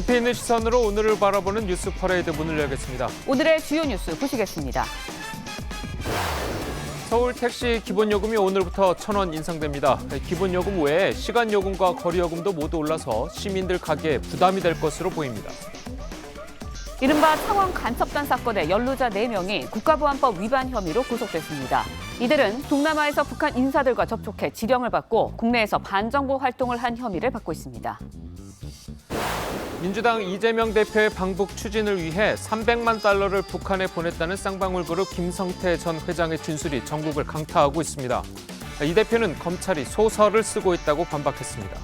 깊이 있는 시선으로 오늘을 바라보는 뉴스 퍼레이드 문을 열겠습니다. 오늘의 주요 뉴스 보시겠습니다. 서울 택시 기본요금이 오늘부터 1,000원 인상됩니다. 기본요금 외에 시간요금과 거리요금도 모두 올라서 시민들 가게에 부담이 될 것으로 보입니다. 이른바 창원 간첩단 사건의 연루자 4명이 국가보안법 위반 혐의로 구속됐습니다. 이들은 동남아에서 북한 인사들과 접촉해 지령을 받고 국내에서 반정부 활동을 한 혐의를 받고 있습니다. 민주당 이재명 대표의 방북 추진을 위해 300만 달러를 북한에 보냈다는 쌍방울 그룹 김성태 전 회장의 진술이 전국을 강타하고 있습니다. 이 대표는 검찰이 소설을 쓰고 있다고 반박했습니다.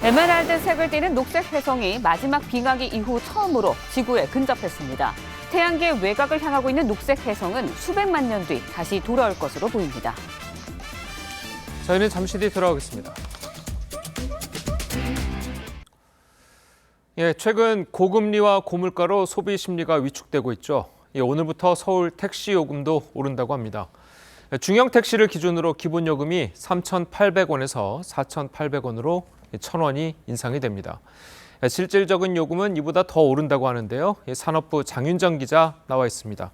에메랄드색을 띠는 녹색 혜성이 마지막 빙하기 이후 처음으로 지구에 근접했습니다. 태양계의 외곽을 향하고 있는 녹색 혜성은 수백만 년 뒤 다시 돌아올 것으로 보입니다. 저희는 잠시 뒤 돌아오겠습니다. 최근 고금리와 고물가로 소비 심리가 위축되고 있죠. 오늘부터 서울 택시 요금도 오른다고 합니다. 중형 택시를 기준으로 기본 요금이 3,800원에서 4,800원으로 1,000원이 인상이 됩니다. 실질적인 요금은 이보다 더 오른다고 하는데요. 산업부 장윤정 기자 나와 있습니다.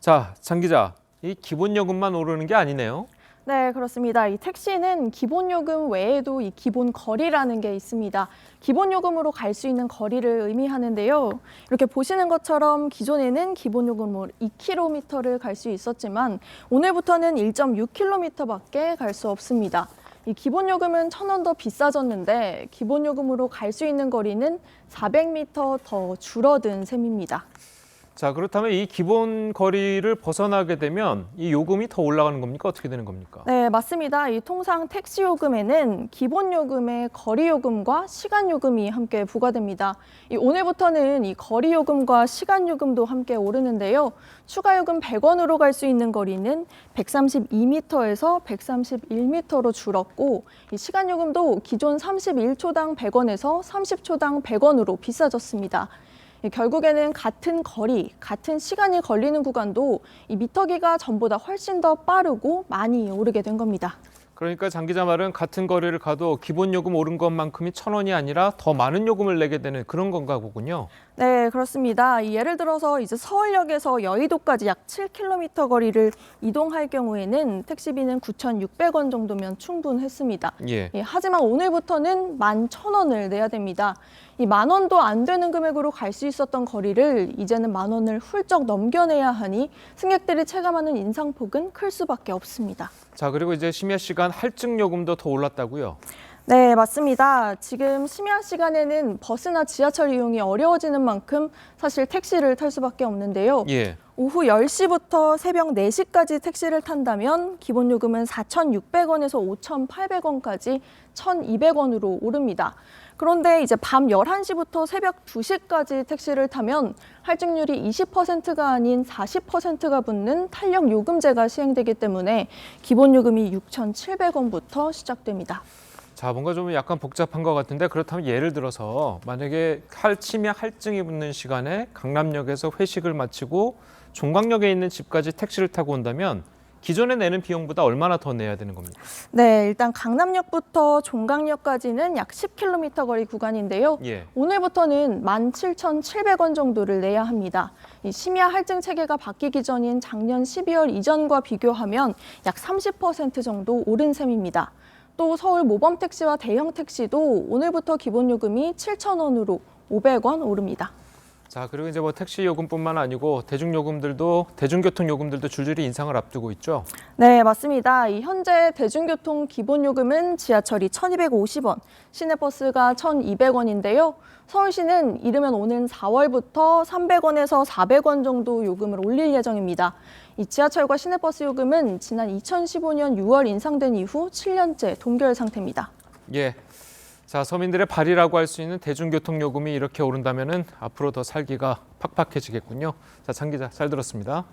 자, 장 기자, 이 기본 요금만 오르는 게 아니네요. 네, 그렇습니다. 이 택시는 기본 요금 외에도 이 기본 거리라는 게 있습니다. 기본 요금으로 갈 수 있는 거리를 의미하는데요. 이렇게 보시는 것처럼 기존에는 기본 요금으로 2km를 갈 수 있었지만 오늘부터는 1.6km밖에 갈 수 없습니다. 이 기본 요금은 1,000원 더 비싸졌는데 기본 요금으로 갈 수 있는 거리는 400m 더 줄어든 셈입니다. 자, 그렇다면 이 기본 거리를 벗어나게 되면 이 요금이 더 올라가는 겁니까? 어떻게 되는 겁니까? 네, 맞습니다. 이 통상 택시 요금에는 기본 요금에 거리 요금과 시간 요금이 함께 부과됩니다. 오늘부터는 이 거리 요금과 시간 요금도 함께 오르는데요. 추가 요금 100원으로 갈 수 있는 거리는 132m에서 131m로 줄었고, 이 시간 요금도 기존 31초당 100원에서 30초당 100원으로 비싸졌습니다. 결국에는 같은 거리, 같은 시간이 걸리는 구간도 이 미터기가 전보다 훨씬 더 빠르고 많이 오르게 된 겁니다. 그러니까 장 기자 말은 같은 거리를 가도 기본 요금 오른 것만큼이 1,000원이 아니라 더 많은 요금을 내게 되는 그런 건가 보군요. 네, 그렇습니다. 예를 들어서 이제 서울역에서 여의도까지 약 7km 거리를 이동할 경우에는 택시비는 9,600원 정도면 충분했습니다. 하지만 오늘부터는 11,000원을 내야 됩니다. 이 10,000원도 안 되는 금액으로 갈 수 있었던 거리를 이제는 10,000원을 훌쩍 넘겨내야 하니 승객들이 체감하는 인상폭은 클 수밖에 없습니다. 자, 그리고 이제 심야 시간 할증 요금도 더 올랐다고요? 네, 맞습니다. 지금 심야 시간에는 버스나 지하철 이용이 어려워지는 만큼 사실 택시를 탈 수밖에 없는데요. 오후 10시부터 새벽 4시까지 택시를 탄다면 기본 요금은 4,600원에서 5,800원까지 1,200원으로 오릅니다. 그런데 이제 밤 11시부터 새벽 2시까지 택시를 타면 할증률이 20%가 아닌 40%가 붙는 탄력 요금제가 시행되기 때문에 기본 요금이 6,700원부터 시작됩니다. 자, 뭔가 좀 약간 복잡한 것 같은데 그렇다면 예를 들어서 만약에 심야 할증이 붙는 시간에 강남역에서 회식을 마치고 종강역에 있는 집까지 택시를 타고 온다면 기존에 내는 비용보다 얼마나 더 내야 되는 겁니까? 네, 일단 강남역부터 종강역까지는 약 10km 거리 구간인데요. 오늘부터는 17,700원 정도를 내야 합니다. 이 심야 할증 체계가 바뀌기 전인 작년 12월 이전과 비교하면 약 30% 정도 오른 셈입니다. 또 서울 모범 택시와 대형 택시도 오늘부터 기본 요금이 7,000원으로 500원 오릅니다. 자, 그리고 이제 택시 요금뿐만 아니고 대중교통 요금들도 줄줄이 인상을 앞두고 있죠. 네, 맞습니다. 현재 대중교통 기본 요금은 지하철이 1,250원, 시내버스가 1,200원인데요. 서울시는 이르면 오는 4월부터 300원에서 400원 정도 요금을 올릴 예정입니다. 이 지하철과 시내버스 요금은 지난 2015년 6월 인상된 이후 7년째 동결 상태입니다. 자, 서민들의 발이라고 할 수 있는 대중교통 요금이 이렇게 오른다면은 앞으로 더 살기가 팍팍해지겠군요. 자, 장 기자 잘 들었습니다.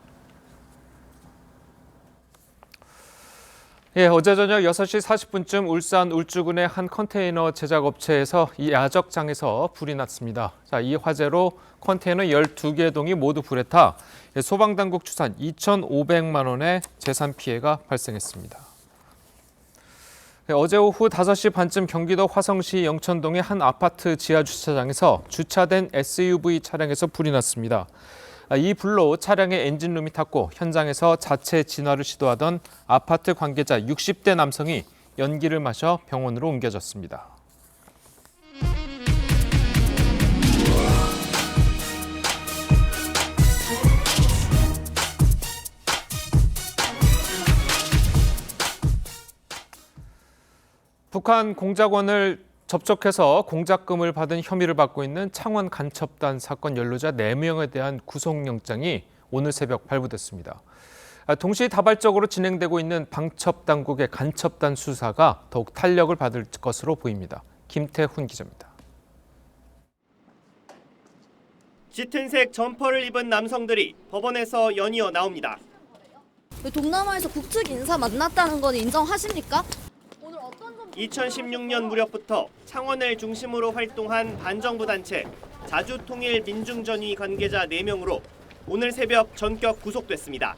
어제 저녁 6시 40분쯤 울산 울주군의 한 컨테이너 제작 업체에서 이 야적장에서 불이 났습니다. 자, 이 화재로 컨테이너 12개 동이 모두 불에 타 소방당국 추산 2,500만 원의 재산 피해가 발생했습니다. 어제 오후 5시 반쯤 경기도 화성시 영천동의 한 아파트 지하 주차장에서 주차된 SUV 차량에서 불이 났습니다. 이 불로 차량의 엔진룸이 탔고 현장에서 자체 진화를 시도하던 아파트 관계자 60대 남성이 연기를 마셔 병원으로 옮겨졌습니다. 북한 공작원을 접촉해서 공작금을 받은 혐의를 받고 있는 창원 간첩단 사건 연루자 4명에 대한 구속영장이 오늘 새벽 발부됐습니다. 동시다발적으로 진행되고 있는 방첩당국의 간첩단 수사가 더욱 탄력을 받을 것으로 보입니다. 김태훈 기자입니다. 짙은색 점퍼를 입은 남성들이 법원에서 연이어 나옵니다. 동남아에서 북측 인사 만났다는 건 인정하십니까? 2016년 무렵부터 창원을 중심으로 활동한 반정부 단체 자주통일민중전위 관계자 4명으로 오늘 새벽 전격 구속됐습니다.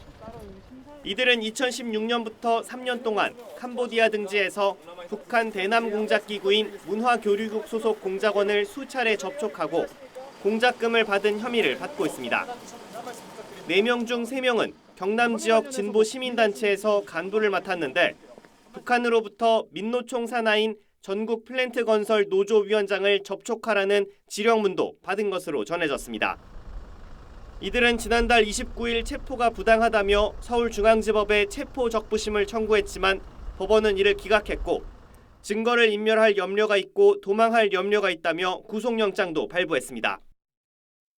이들은 2016년부터 3년 동안 캄보디아 등지에서 북한 대남공작기구인 문화교류국 소속 공작원을 수차례 접촉하고 공작금을 받은 혐의를 받고 있습니다. 4명 중 3명은 경남 지역 진보 시민단체에서 간부를 맡았는데 북한으로부터 민노총 산하인 전국 플랜트 건설 노조위원장을 접촉하라는 지령문도 받은 것으로 전해졌습니다. 이들은 지난달 29일 체포가 부당하다며 서울중앙지법에 체포 적부심을 청구했지만 법원은 이를 기각했고 증거를 인멸할 염려가 있고 도망할 염려가 있다며 구속영장도 발부했습니다.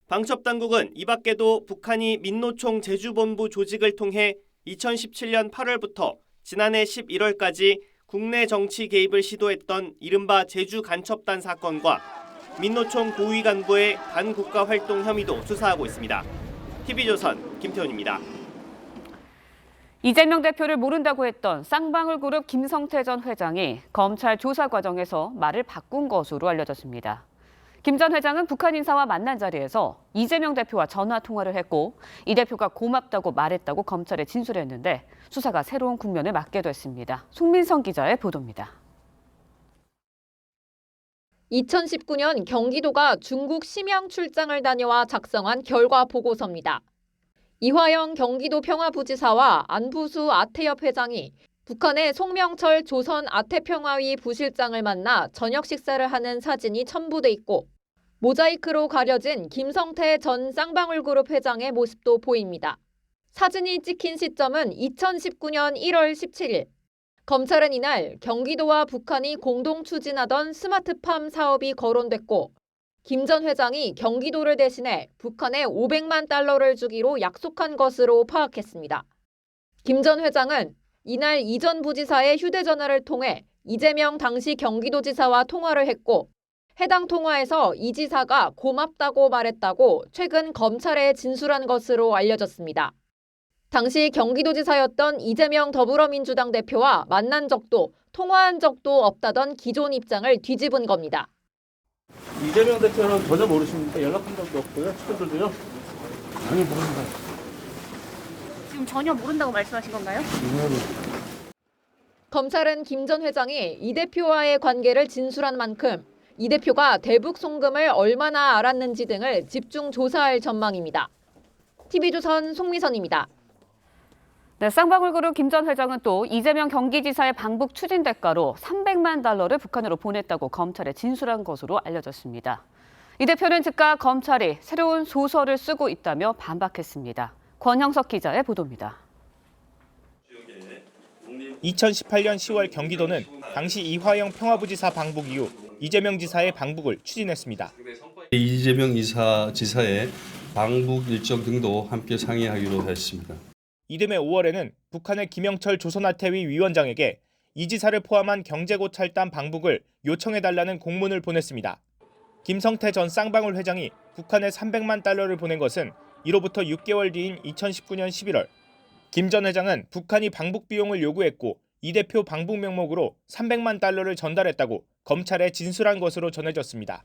방첩당국은 이 밖에도 북한이 민노총 제주본부 조직을 통해 2017년 8월부터 지난해 11월까지 국내 정치 개입을 시도했던 이른바 제주 간첩단 사건과 민노총 고위 간부의 반국가 활동 혐의도 수사하고 있습니다. TV조선 김태훈입니다. 이재명 대표를 모른다고 했던 쌍방울 그룹 김성태 전 회장이 검찰 조사 과정에서 말을 바꾼 것으로 알려졌습니다. 김 전 회장은 북한 인사와 만난 자리에서 이재명 대표와 전화 통화를 했고 이 대표가 고맙다고 말했다고 검찰에 진술했는데 수사가 새로운 국면을 맞게 됐습니다. 송민성 기자의 보도입니다. 2019년 경기도가 중국 심양 출장을 다녀와 작성한 결과 보고서입니다. 이화영 경기도 평화부지사와 안부수 아태협 회장이 북한의 송명철 조선 아태평화위 부실장을 만나 저녁 식사를 하는 사진이 첨부돼 있고 모자이크로 가려진 김성태 전 쌍방울그룹 회장의 모습도 보입니다. 사진이 찍힌 시점은 2019년 1월 17일. 검찰은 이날 경기도와 북한이 공동 추진하던 스마트팜 사업이 거론됐고 김 전 회장이 경기도를 대신해 북한에 500만 달러를 주기로 약속한 것으로 파악했습니다. 김 전 회장은 이날 이 전 부지사의 휴대전화를 통해 이재명 당시 경기도지사와 통화를 했고 해당 통화에서 이 지사가 고맙다고 말했다고 최근 검찰에 진술한 것으로 알려졌습니다. 당시 경기도지사였던 이재명 더불어민주당 대표와 만난 적도 통화한 적도 없다던 기존 입장을 뒤집은 겁니다. 이재명 대표는 전혀 모르십니까? 연락한 적도 없고요. 측근들도요? 전혀 모릅니다. 지금 전혀 모른다고 말씀하신 건가요? 검찰은 김 전 회장이 이 대표와의 관계를 진술한 만큼 이 대표가 대북 송금을 얼마나 알았는지 등을 집중 조사할 전망입니다. TV조선 송미선입니다. 네, 쌍방울그룹 김 전 회장은 또 이재명 경기지사의 방북 추진 대가로 300만 달러를 북한으로 보냈다고 검찰에 진술한 것으로 알려졌습니다. 이 대표는 즉각 검찰이 새로운 소설을 쓰고 있다며 반박했습니다. 권형석 기자의 보도입니다. 2018년 10월 경기도는 당시 이화영 평화부지사 방북 이후 이재명 지사의 방북을 추진했습니다. 이재명 지사의 방북 일정 등도 함께 상의하기로 했습니다. 이듬해 5월에는 북한의 김영철 조선아태위 위원장에게 이 지사를 포함한 경제고찰단 방북을 요청해달라는 공문을 보냈습니다. 김성태 전 쌍방울 회장이 북한에 300만 달러를 보낸 것은 이로부터 6개월 뒤인 2019년 11월. 김 전 회장은 북한이 방북 비용을 요구했고 이 대표 방북 명목으로 300만 달러를 전달했다고 검찰에 진술한 것으로 전해졌습니다.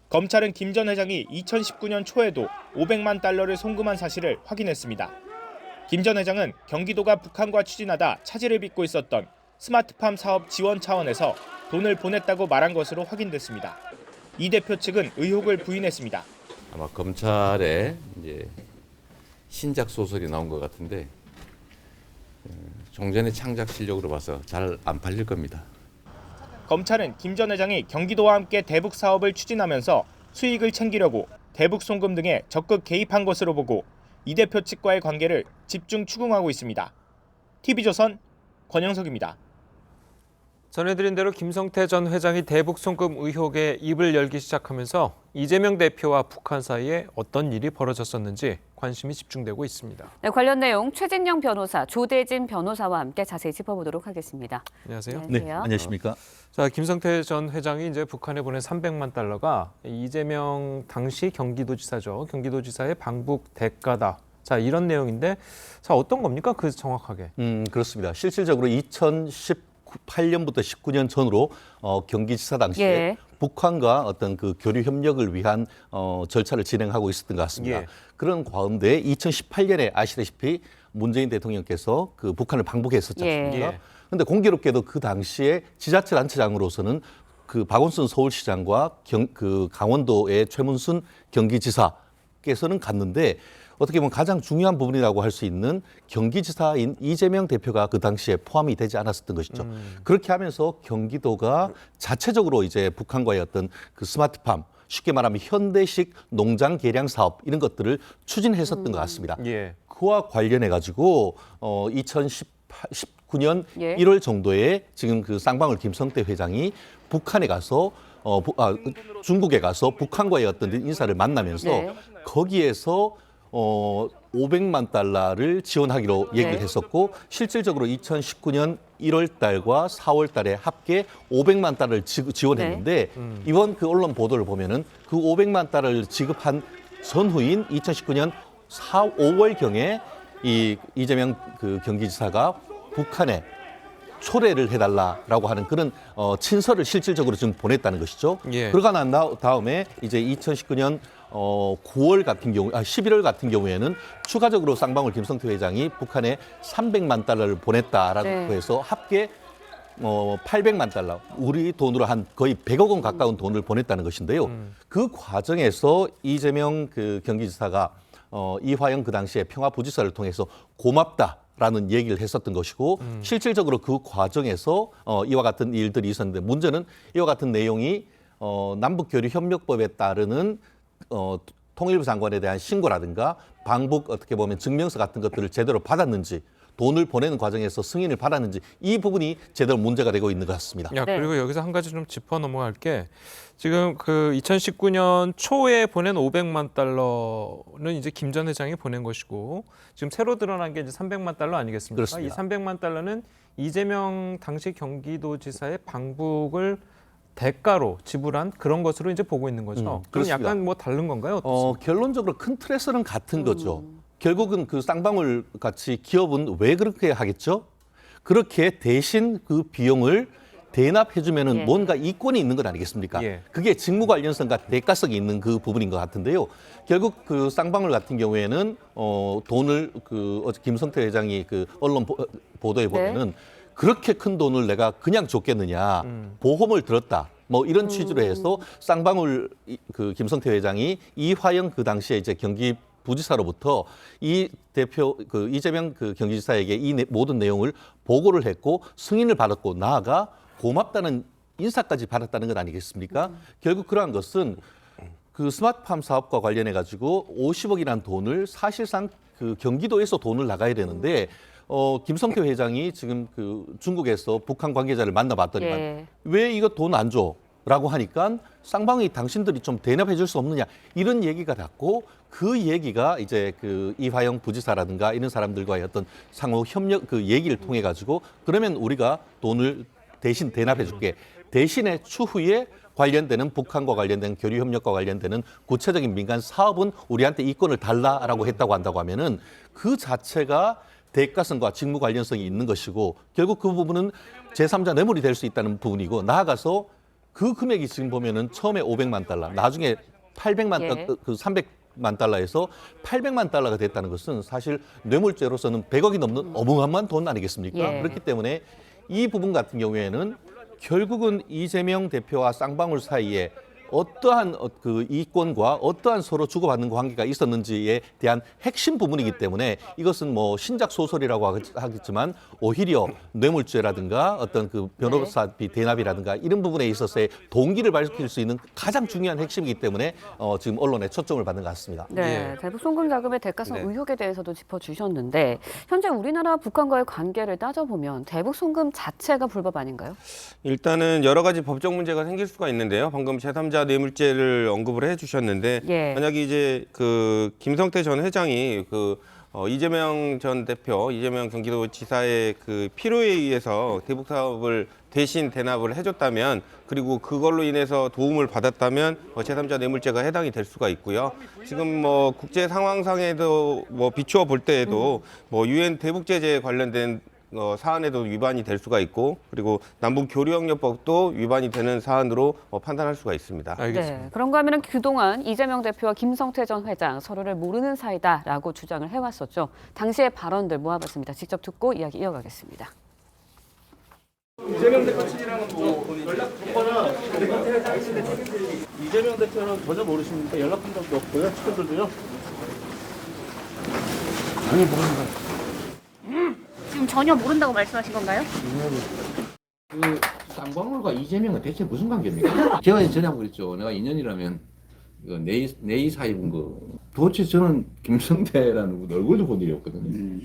검찰은 김 전 회장이 2019년 초에도 500만 달러를 송금한 사실을 확인했습니다. 김 전 회장은 경기도가 북한과 추진하다 차질을 빚고 있었던 스마트팜 사업 지원 차원에서 돈을 보냈다고 말한 것으로 확인됐습니다. 이 대표 측은 의혹을 부인했습니다. 아마 검찰에 이제 신작 소설이 나온 것 같은데 종전의 창작 실력으로 봐서 잘 안 팔릴 겁니다. 검찰은 김 전 회장이 경기도와 함께 대북 사업을 추진하면서 수익을 챙기려고 대북 송금 등에 적극 개입한 것으로 보고 이 대표 측과의 관계를 집중 추궁하고 있습니다. TV조선 권영석입니다. 전해드린 대로 김성태 전 회장이 대북 송금 의혹에 입을 열기 시작하면서 이재명 대표와 북한 사이에 어떤 일이 벌어졌었는지 관심이 집중되고 있습니다. 네, 관련 내용 최진영 변호사, 조대진 변호사와 함께 자세히 짚어보도록 하겠습니다. 안녕하세요. 네, 안녕하십니까? 자, 김성태 전 회장이 이제 북한에 보낸 300만 달러가 이재명 당시 경기도지사죠. 경기도지사의 방북 대가다. 자, 이런 내용인데, 자, 어떤 겁니까? 그 정확하게? 그렇습니다. 실질적으로 2018년부터 19년 전으로 경기지사 당시에 예. 북한과 어떤 그 교류 협력을 위한 절차를 진행하고 있었던 것 같습니다. 예. 그런 가운데 2018년에 아시다시피 문재인 대통령께서 그 북한을 방북했었지 않습니까? 예. 그런데 공교롭게도 그 당시에 지자체 단체장으로서는 그 박원순 서울시장과 그 강원도의 최문순 경기지사께서는 갔는데 어떻게 보면 가장 중요한 부분이라고 할 수 있는 경기지사인 이재명 대표가 그 당시에 포함이 되지 않았었던 것이죠. 그렇게 하면서 경기도가 자체적으로 이제 북한과의 어떤 그 스마트팜, 쉽게 말하면 현대식 농장 개량 사업 이런 것들을 추진했었던 것 같습니다. 예. 그와 관련해 가지고 2019년 예. 1월 정도에 지금 그 쌍방울 김성태 회장이 북한에 가서 중국에 가서 북한과의 어떤 인사를 만나면서 네. 거기에서 500만 달러를 지원하기로 얘기를 네. 했었고 실질적으로 2019년 1월 달과 4월 달에 합계 500만 달러를 지원했는데 이번 그 언론 보도를 보면은 그 500만 달러를 지급한 전후인 2019년 5월경에 이재명 그 경기지사가 북한에 초대를 해달라라고 하는 그런 친서를 실질적으로 지금 보냈다는 것이죠. 예. 그러고 난 다음에 이제 2019년 9월 같은 경우, 11월 같은 경우에는 추가적으로 쌍방울 김성태 회장이 북한에 300만 달러를 보냈다라고 네. 해서 합계 800만 달러, 우리 돈으로 한 거의 100억 원 가까운 돈을 보냈다는 것인데요. 그 과정에서 이재명 그 경기지사가 이화영 그 당시에 평화부지사를 통해서 고맙다라는 얘기를 했었던 것이고 실질적으로 그 과정에서 이와 같은 일들이 있었는데 문제는 이와 같은 내용이 남북교류협력법에 따르는 통일부 장관에 대한 신고라든가 방북 어떻게 보면 증명서 같은 것들을 제대로 받았는지 돈을 보내는 과정에서 승인을 받았는지 이 부분이 제대로 문제가 되고 있는 것 같습니다. 야, 네. 그리고 여기서 한 가지 좀 짚어 넘어갈 게 지금 그 2019년 초에 보낸 500만 달러는 이제 김 전 회장이 보낸 것이고 지금 새로 드러난 게 이제 300만 달러 아니겠습니까? 그렇습니다. 이 300만 달러는 이재명 당시 경기도지사의 방북을 대가로 지불한 그런 것으로 이제 보고 있는 거죠. 그럼 그렇습니다. 약간 뭐 다른 건가요? 어떻습니까? 결론적으로 큰 틀에서는 같은 거죠. 결국은 그 쌍방울 같이 기업은 왜 그렇게 하겠죠? 그렇게 대신 그 비용을 대납해주면은 예. 뭔가 이권이 있는 것 아니겠습니까? 예. 그게 직무 관련성과 대가성이 있는 그 부분인 것 같은데요. 결국 그 쌍방울 같은 경우에는 돈을 그 어제 김성태 회장이 그 언론 보도에 보면은 그렇게 큰 돈을 내가 그냥 줬겠느냐, 보험을 들었다. 뭐 이런 취지로 해서 쌍방울 그 김성태 회장이 이화영 그 당시에 이제 경기 부지사로부터 이 대표 그 이재명 그 경기지사에게 이 모든 내용을 보고를 했고 승인을 받았고 나아가 고맙다는 인사까지 받았다는 것 아니겠습니까? 결국 그러한 것은 그 스마트팜 사업과 관련해 가지고 50억이라는 돈을 사실상 그 경기도에서 돈을 나가야 되는데 김성태 회장이 지금 그 중국에서 북한 관계자를 만나봤더니 예. 왜 이거 돈 안 줘? 라고 하니까 쌍방이 당신들이 좀 대납해 줄 수 없느냐 이런 얘기가 났고 그 얘기가 이제 그 이화영 부지사라든가 이런 사람들과의 어떤 상호 협력 그 얘기를 통해 가지고 그러면 우리가 돈을 대신 대납해 줄게. 대신에 추후에 관련되는 북한과 관련된 교류 협력과 관련되는 구체적인 민간 사업은 우리한테 이권을 달라라고 했다고 한다고 하면은 그 자체가 대가성과 직무 관련성이 있는 것이고 결국 그 부분은 제3자 뇌물이 될 수 있다는 부분이고 나아가서 그 금액이 지금 보면은 처음에 500만 달러, 나중에 800만 예. 그 300만 달러에서 800만 달러가 됐다는 것은 사실 뇌물죄로서는 100억이 넘는 어마어마한 돈 아니겠습니까? 예. 그렇기 때문에 이 부분 같은 경우에는 결국은 이재명 대표와 쌍방울 사이에 어떠한 그 이권과 어떠한 서로 주고받는 관계가 있었는지에 대한 핵심 부분이기 때문에 이것은 뭐 신작 소설이라고 하겠지만 오히려 뇌물죄라든가 어떤 그 변호사비 대납이라든가 이런 부분에 있어서의 동기를 밝힐 수 있는 가장 중요한 핵심이기 때문에 지금 언론에 초점을 받는 것 같습니다. 네, 대북 송금 자금의 대가성 네. 의혹에 대해서도 짚어주셨는데 현재 우리나라 북한과의 관계를 따져보면 대북 송금 자체가 불법 아닌가요? 일단은 여러 가지 법적 문제가 생길 수가 있는데요. 방금 제3자 뇌물죄를 언급을 해주셨는데 예. 만약에 이제 그 김성태 전 회장이 이재명 전 대표, 이재명 경기도지사의 그 필요에 의해서 대북 사업을 대신 대납을 해줬다면 그리고 그걸로 인해서 도움을 받았다면 제3자 뇌물죄가 해당이 될 수가 있고요. 지금 뭐 국제 상황상에도 뭐 비추어 볼 때에도 뭐 유엔 대북제재에 관련된 사안에도 위반이 될 수가 있고 그리고 남북교류협력법도 위반이 되는 사안으로 판단할 수가 있습니다. 네, 그런가 하면 그동안 이재명 대표와 김성태 전 회장 서로를 모르는 사이다라고 주장을 해왔었죠. 당시의 발언들 모아봤습니다. 직접 듣고 이야기 이어가겠습니다. 이재명 대표 측이랑은 뭐 연락 정보나 이재명 대표는 전혀 모르십니까? 연락한 적도 없고요. 측근들도요. 아니 모릅니다. 지금 전혀 모른다고 말씀하신 건가요? 그 쌍방울과 이재명은 대체 무슨 관계입니까? 제가 전에 그랬죠. 내가 인연이라면 이거 내이 사입은 거. 도대체 저는 김성태라는 분 얼굴도 본 일이 없거든요.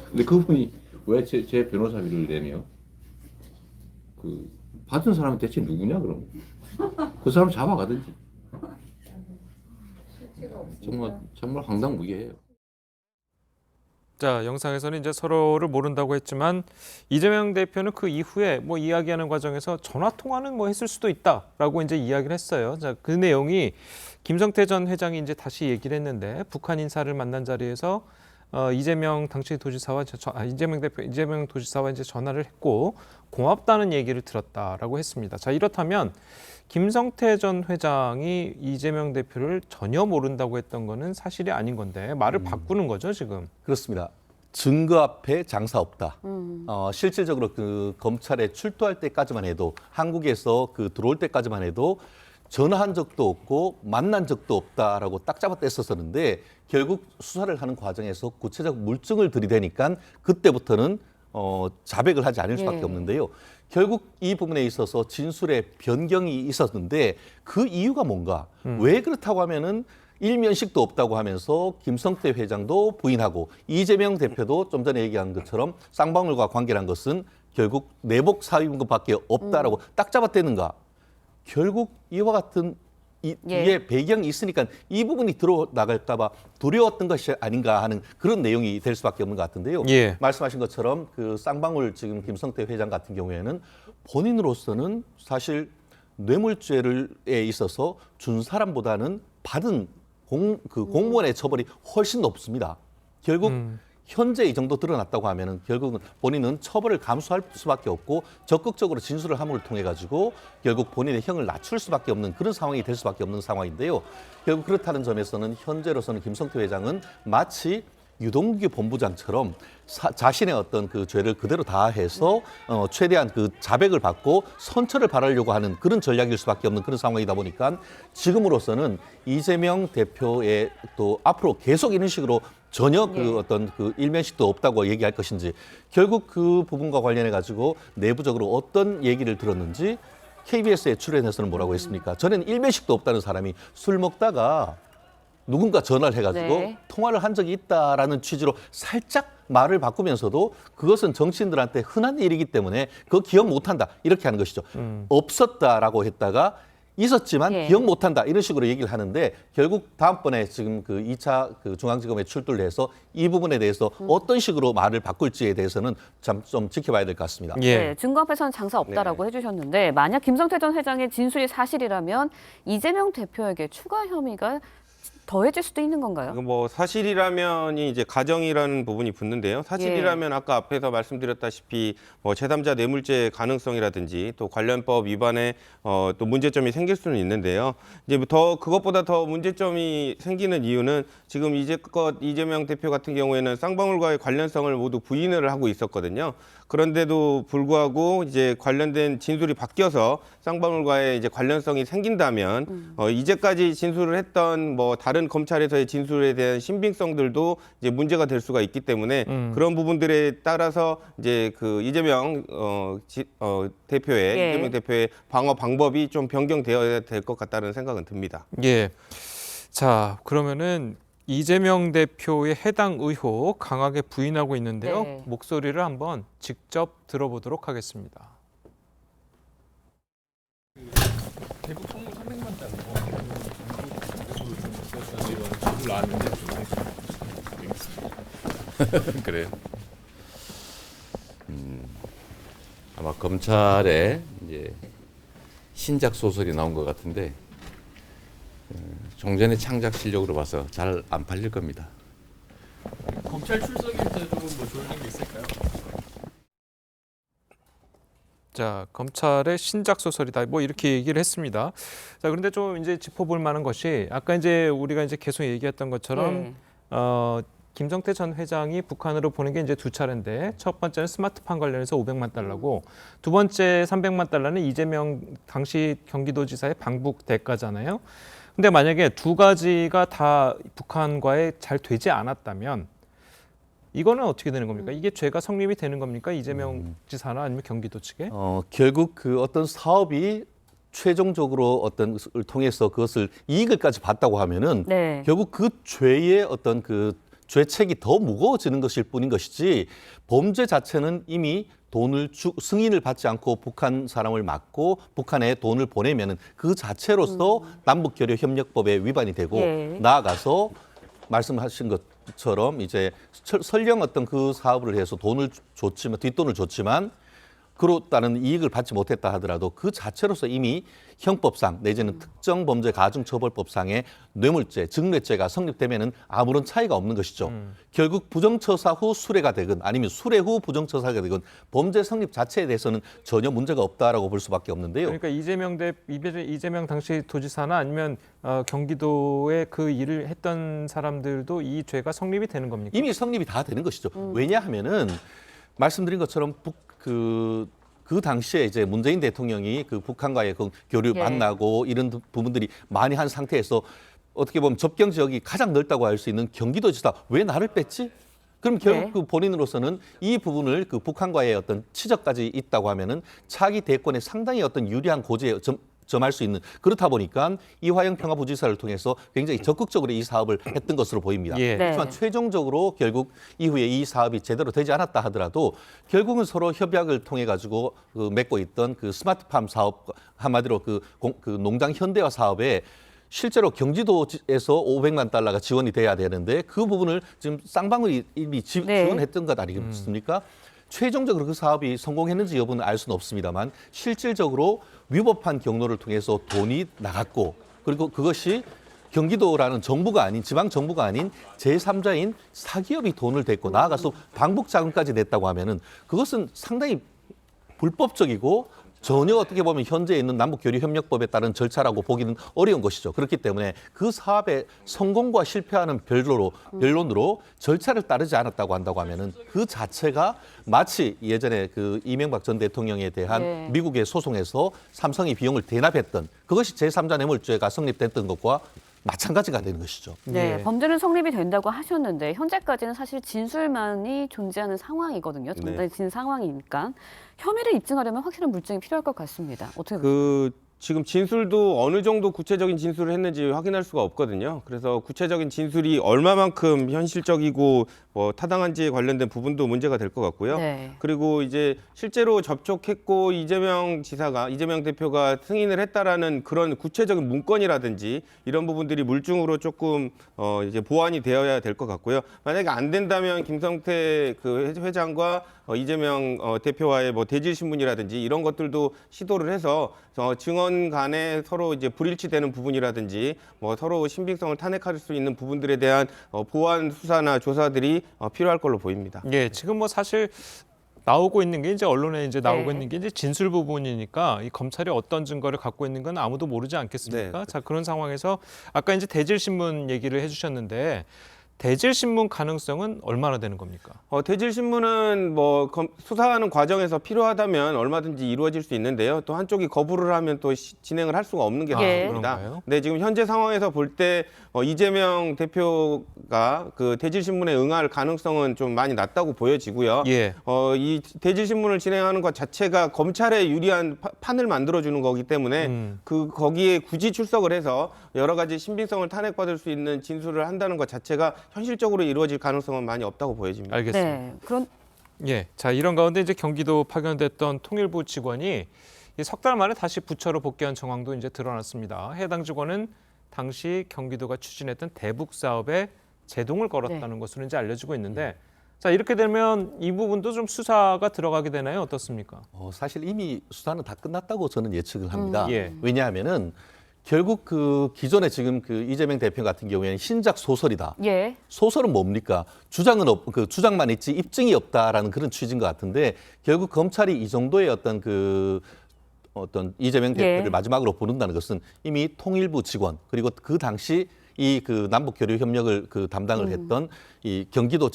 근데 그분이 왜 제 변호사비를 내며 그 받은 사람은 대체 누구냐 그럼? 그 사람 잡아가든지. 정말 황당무계해요. 자, 영상에서는 이제 서로를 모른다고 했지만 이재명 대표는 그 이후에 뭐 이야기하는 과정에서 전화 통화는 뭐 했을 수도 있다라고 이제 이야기를 했어요. 자, 그 내용이 김성태 전 회장이 이제 다시 얘기를 했는데 북한 인사를 만난 자리에서 이재명 당시 도지사와 이재명 도지사와 이제 전화를 했고 고맙다는 얘기를 들었다라고 했습니다. 자, 이렇다면 김성태 전 회장이 이재명 대표를 전혀 모른다고 했던 거는 사실이 아닌 건데 말을 바꾸는 거죠, 지금. 그렇습니다. 증거 앞에 장사 없다. 실질적으로 그 검찰에 출두할 때까지만 해도 한국에서 그 들어올 때까지만 해도 전화한 적도 없고 만난 적도 없다라고 딱 잡아댔었었는데 결국 수사를 하는 과정에서 구체적 물증을 들이대니까 그때부터는 자백을 하지 않을 수밖에 없는데요. 결국 이 부분에 있어서 진술의 변경이 있었는데 그 이유가 뭔가? 왜 그렇다고 하면은 일면식도 없다고 하면서 김성태 회장도 부인하고 이재명 대표도 좀 전에 얘기한 것처럼 쌍방울과 관계란 것은 결국 내복 사유인 것밖에 없다라고 딱 잡아대는가? 결국 이와 같은 이에 배경이 있으니까 이 부분이 들어나갈까 봐 두려웠던 것이 아닌가 하는 그런 내용이 될 수밖에 없는 것 같은데요. 예. 말씀하신 것처럼 그 쌍방울 지금 김성태 회장 같은 경우에는 본인으로서는 사실 뇌물죄에 있어서 준 사람보다는 받은 공무원의 처벌이 훨씬 높습니다. 결국 현재 이 정도 드러났다고 하면은 결국은 본인은 처벌을 감수할 수밖에 없고 적극적으로 진술을 함을 통해 가지고 결국 본인의 형을 낮출 수밖에 없는 그런 상황이 될 수밖에 없는 상황인데요. 결국 그렇다는 점에서는 현재로서는 김성태 회장은 마치 유동규 본부장처럼 자신의 어떤 그 죄를 그대로 다해서 최대한 그 자백을 받고 선처를 바라려고 하는 그런 전략일 수밖에 없는 그런 상황이다 보니까 지금으로서는 이재명 대표의 또 앞으로 계속 이런 식으로 전혀 그 어떤 그 일면식도 없다고 얘기할 것인지 결국 그 부분과 관련해 가지고 내부적으로 어떤 얘기를 들었는지 KBS에 출연해서는 뭐라고 했습니까? 전에는 일면식도 없다는 사람이 술 먹다가 누군가 전화를 해가지고 통화를 한 적이 있다라는 취지로 살짝 말을 바꾸면서도 그것은 정치인들한테 흔한 일이기 때문에 그거 기억 못한다 이렇게 하는 것이죠. 없었다라고 했다가 있었지만 기억 못한다 이런 식으로 얘기를 하는데 결국 다음번에 지금 그 2차 그 중앙지검에 출두를 해서 이 부분에 대해서 어떤 식으로 말을 바꿀지에 대해서는 좀 지켜봐야 될 것 같습니다. 네, 증거 앞에서는 장사 없다라고 해주셨는데 만약 김성태 전 회장의 진술이 사실이라면 이재명 대표에게 추가 혐의가 더해질 수도 있는 건가요? 이거 뭐 사실이라면이 이제 가정이라는 부분이 붙는데요. 사실이라면 아까 앞에서 말씀드렸다시피 뭐 제3자 뇌물죄 가능성이라든지 또 관련법 위반에 또 문제점이 생길 수는 있는데요. 이제 더 그것보다 더 문제점이 생기는 이유는 지금 이제껏 이재명 대표 같은 경우에는 쌍방울과의 관련성을 모두 부인을 하고 있었거든요. 그런데도 불구하고 이제 관련된 진술이 바뀌어서 쌍방울과의 이제 관련성이 생긴다면 이제까지 진술을 했던 뭐 다른 검찰에서의 진술에 대한 신빙성들도 이제 문제가 될 수가 있기 때문에 그런 부분들에 따라서 이제 그 이재명 대표의 예. 이재명 대표의 방어 방법이 좀 변경되어야 될 것 같다는 생각은 듭니다. 예. 자, 그러면은 이재명 대표의 해당 의혹 강하게 부인하고 있는데요. 네. 목소리를 한번 직접 들어보도록 하겠습니다. 대북 송금 300만 달러 이런 나왔는데 그래요. 아마 검찰에 이제 신작 소설이 나온 것 같은데 종전의 창작 실력으로 봐서 잘 안 팔릴 겁니다. 검찰 출석일 때도 뭐 좋은 게 있을까요? 자, 검찰의 신작 소설이다. 뭐 이렇게 얘기를 했습니다. 자, 그런데 좀 이제 짚어볼 만한 것이 아까 이제 우리가 이제 계속 얘기했던 것처럼 김성태 전 회장이 북한으로 보낸 게 이제 두 차례인데 첫 번째는 스마트폰 관련해서 500만 달러고 두 번째 300만 달러는 이재명 당시 경기도지사의 방북 대가잖아요. 근데 만약에 두 가지가 다 북한과에 잘 되지 않았다면 이거는 어떻게 되는 겁니까? 이게 죄가 성립이 되는 겁니까? 이재명 지사나 아니면 경기도 측에? 결국 그 어떤 사업이 최종적으로 어떤 것을 통해서 그것을 이익을까지 봤다고 하면은 네. 결국 그 죄의 어떤 그 죄책이 더 무거워지는 것일 뿐인 것이지 범죄 자체는 이미 돈을 승인을 받지 않고 북한 사람을 맞고 북한에 돈을 보내면은 그 자체로서 남북교류협력법에 위반이 되고 나아가서 말씀하신 것처럼 이제 설령 어떤 그 사업을 해서 돈을 줬지만 뒷돈을 줬지만 그로 따른 이익을 받지 못했다 하더라도 그 자체로서 이미 형법상 내지는 특정범죄 가중처벌법상의 뇌물죄, 증례죄가 성립되면은 아무런 차이가 없는 것이죠. 결국 부정처사 후 수뢰가 되건 아니면 수뢰 후 부정처사가 되건 범죄 성립 자체에 대해서는 전혀 문제가 없다라고 볼 수밖에 없는데요. 그러니까 이재명 당시 도지사나 아니면 경기도에 그 일을 했던 사람들도 이 죄가 성립이 되는 겁니까? 이미 성립이 다 되는 것이죠. 왜냐하면은 말씀드린 것처럼 그 당시에 이제 문재인 대통령이 그 북한과의 그 교류 만나고 이런 부분들이 많이 한 상태에서 어떻게 보면 접경 지역이 가장 넓다고 할 수 있는 경기도지사 왜 나를 뺐지? 그럼 결국 그 본인으로서는 이 부분을 그 북한과의 어떤 치적까지 있다고 하면은 차기 대권에 상당히 어떤 유리한 고지에 점할 수 있는 그렇다 보니까 이화영 평화부지사를 통해서 굉장히 적극적으로 이 사업을 했던 것으로 보입니다. 하지만 최종적으로 결국 이후에 이 사업이 제대로 되지 않았다 하더라도 결국은 서로 협약을 통해 가지고 그 맺고 있던 그 스마트팜 사업 한마디로 그 농장 현대화 사업에 실제로 경기도에서 500만 달러가 지원이 돼야 되는데 그 부분을 지금 쌍방울이 이미 지원했던 것 아니겠습니까? 최종적으로 그 사업이 성공했는지 여부는 알 수는 없습니다만 실질적으로 위법한 경로를 통해서 돈이 나갔고 그리고 그것이 경기도라는 정부가 아닌 지방 정부가 아닌 제3자인 사기업이 돈을 댔고 나아가서 방북 자금까지 냈다고 하면은 그것은 상당히 불법적이고 전혀 어떻게 보면 현재 있는 남북교류협력법에 따른 절차라고 보기는 어려운 것이죠. 그렇기 때문에 그 사업의 성공과 실패하는 변론으로 절차를 따르지 않았다고 한다고 하면은 그 자체가 마치 예전에 그 이명박 전 대통령에 대한 미국의 소송에서 삼성이 비용을 대납했던 그것이 제3자 뇌물죄가 성립됐던 것과 마찬가지가 되는 것이죠. 네, 범죄는 성립이 된다고 하셨는데 현재까지는 사실 진술만이 존재하는 상황이거든요. 정답진 상황이니까 혐의를 입증하려면 확실한 물증이 필요할 것 같습니다. 어떻게 보세요? 지금 진술도 어느 정도 구체적인 진술을 했는지 확인할 수가 없거든요. 그래서 구체적인 진술이 얼마만큼 현실적이고 뭐 타당한지에 관련된 부분도 문제가 될 것 같고요. 그리고 이제 실제로 접촉했고 이재명 대표가 승인을 했다라는 그런 구체적인 문건이라든지 이런 부분들이 물증으로 조금 이제 보완이 되어야 될 것 같고요. 만약에 안 된다면 김성태 그 회장과 이재명 대표와의 뭐 대질 신문이라든지 이런 것들도 시도를 해서 증언 간에 서로 이제 불일치되는 부분이라든지 뭐 서로 신빙성을 탄핵할 수 있는 부분들에 대한 보완 수사나 조사들이 필요할 걸로 보입니다. 예, 지금 뭐 사실 나오고 있는 게 이제 언론에 이제 나오고 네. 있는 게 이제 진술 부분이니까 이 검찰이 어떤 증거를 갖고 있는 건 아무도 모르지 않겠습니까? 네. 자, 그런 상황에서 아까 이제 대질 신문 얘기를 해주셨는데 대질 신문 가능성은 얼마나 되는 겁니까? 대질 신문은 뭐 수사하는 과정에서 필요하다면 얼마든지 이루어질 수 있는데요. 또 한쪽이 거부를 하면 또 진행을 할 수가 없는 게 예. 사실입니다. 그런가요? 네, 지금 현재 상황에서 볼 때 이재명 대표가 그 대질 신문에 응할 가능성은 좀 많이 낮다고 보여지고요. 예. 이 대질 신문을 진행하는 것 자체가 검찰에 유리한 판을 만들어주는 거기 때문에 거기에 굳이 출석을 해서 여러 가지 신빙성을 탄핵받을 수 있는 진술을 한다는 것 자체가 현실적으로 이루어질 가능성은 많이 없다고 보여집니다. 알겠습니다. 네. 그런 예, 자 이런 가운데 이제 경기도 파견됐던 통일부 직원이 석 달 만에 다시 부처로 복귀한 정황도 이제 드러났습니다. 해당 직원은 당시 경기도가 추진했던 대북 사업에 제동을 걸었다는 것으로 이제 알려지고 있는데, 자 이렇게 되면 이 부분도 좀 수사가 들어가게 되나요? 어떻습니까? 사실 이미 수사는 다 끝났다고 저는 예측을 합니다. 예. 왜냐하면은 결국 그 기존에 지금 그 이재명 대표 같은 경우에는 신작 소설이다. 예. 소설은 뭡니까? 주장은 그 주장만 있지 입증이 없다라는 그런 취지인 것 같은데 결국 검찰이 이 정도의 어떤 이재명 대표를 예. 마지막으로 부른다는 것은 이미 통일부 직원 그리고 그 당시 이 그 남북 교류 협력을 그 담당을 했던 이 경기도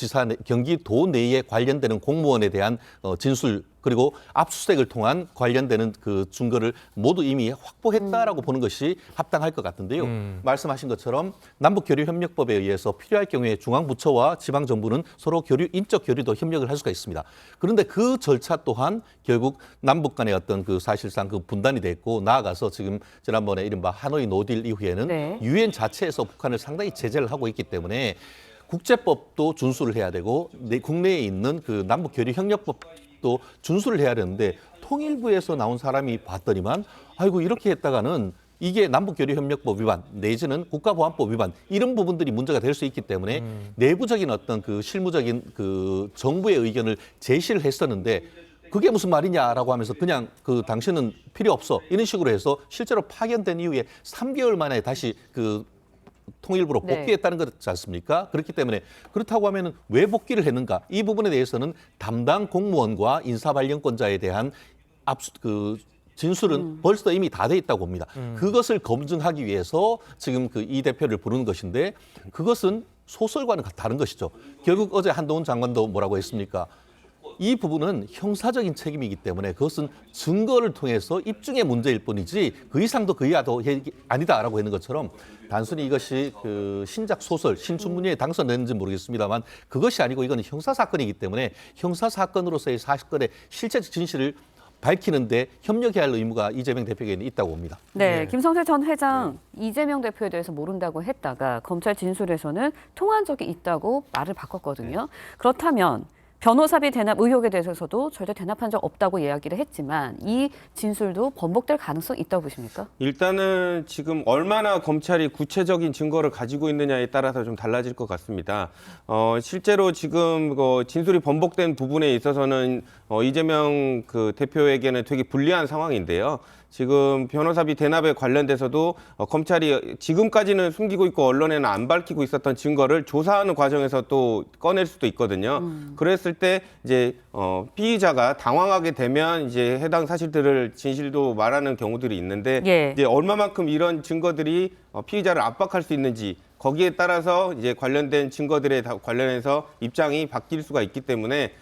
내에 관련되는 공무원에 대한 진술 그리고 압수수색을 통한 관련되는 그 증거를 모두 이미 확보했다라고 보는 것이 합당할 것 같은데요. 말씀하신 것처럼 남북교류협력법에 의해서 필요할 경우에 중앙부처와 지방정부는 서로 인적 교류도 협력을 할 수가 있습니다. 그런데 그 절차 또한 결국 남북 간의 어떤 그 사실상 그 분단이 됐고 나아가서 지금 지난번에 이른바 하노이 노딜 이후에는 네. 유엔 자체에서 북한을 상당히 제재를 하고 있기 때문에 국제법도 준수를 해야 되고 국내에 있는 그 남북교류협력법도 준수를 해야 되는데 통일부에서 나온 사람이 봤더니만 아이고 이렇게 했다가는 이게 남북교류협력법 위반 내지는 국가보안법 위반 이런 부분들이 문제가 될 수 있기 때문에 내부적인 어떤 그 실무적인 그 정부의 의견을 제시를 했었는데 그게 무슨 말이냐라고 하면서 그냥 그 당신은 필요 없어 이런 식으로 해서 실제로 파견된 이후에 3개월 만에 다시 그 통일부로 복귀했다는 거지 않습니까? 그렇기 때문에 그렇다고 하면은 왜 복귀를 했는가? 이 부분에 대해서는 담당 공무원과 인사발령권자에 대한 진술은 벌써 이미 다 돼 있다고 봅니다. 그것을 검증하기 위해서 지금 그 이 대표를 부르는 것인데 그것은 소설과는 다른 것이죠. 결국 어제 한동훈 장관도 뭐라고 했습니까? 이 부분은 형사적인 책임이기 때문에 그것은 증거를 통해서 입증의 문제일 뿐이지 그 이상도 그 이하도 아니다라고 하는 것처럼 단순히 이것이 그 신작 소설, 신춘문예에 당선됐는지 모르겠습니다만 그것이 아니고 이건 형사 사건이기 때문에 형사 사건으로서의 사건의 실체적 진실을 밝히는데 협력해야 할 의무가 이재명 대표에게 있다고 봅니다. 네, 김성태 전 회장 이재명 대표에 대해서 모른다고 했다가 검찰 진술에서는 통한 적이 있다고 말을 바꿨거든요. 그렇다면 변호사비 대납 의혹에 대해서도 절대 대납한 적 없다고 이야기를 했지만 이 진술도 번복될 가능성이 있다고 보십니까? 일단은 지금 얼마나 검찰이 구체적인 증거를 가지고 있느냐에 따라서 좀 달라질 것 같습니다. 실제로 지금 진술이 번복된 부분에 있어서는 이재명 그 대표에게는 되게 불리한 상황인데요. 지금 변호사비 대납에 관련돼서도 검찰이 지금까지는 숨기고 있고 언론에는 안 밝히고 있었던 증거를 조사하는 과정에서 또 꺼낼 수도 있거든요. 그랬을 때 이제 피의자가 당황하게 되면 이제 해당 사실들을 진실도 말하는 경우들이 있는데 이제 얼마만큼 이런 증거들이 피의자를 압박할 수 있는지 거기에 따라서 이제 관련된 증거들에 관련해서 입장이 바뀔 수가 있기 때문에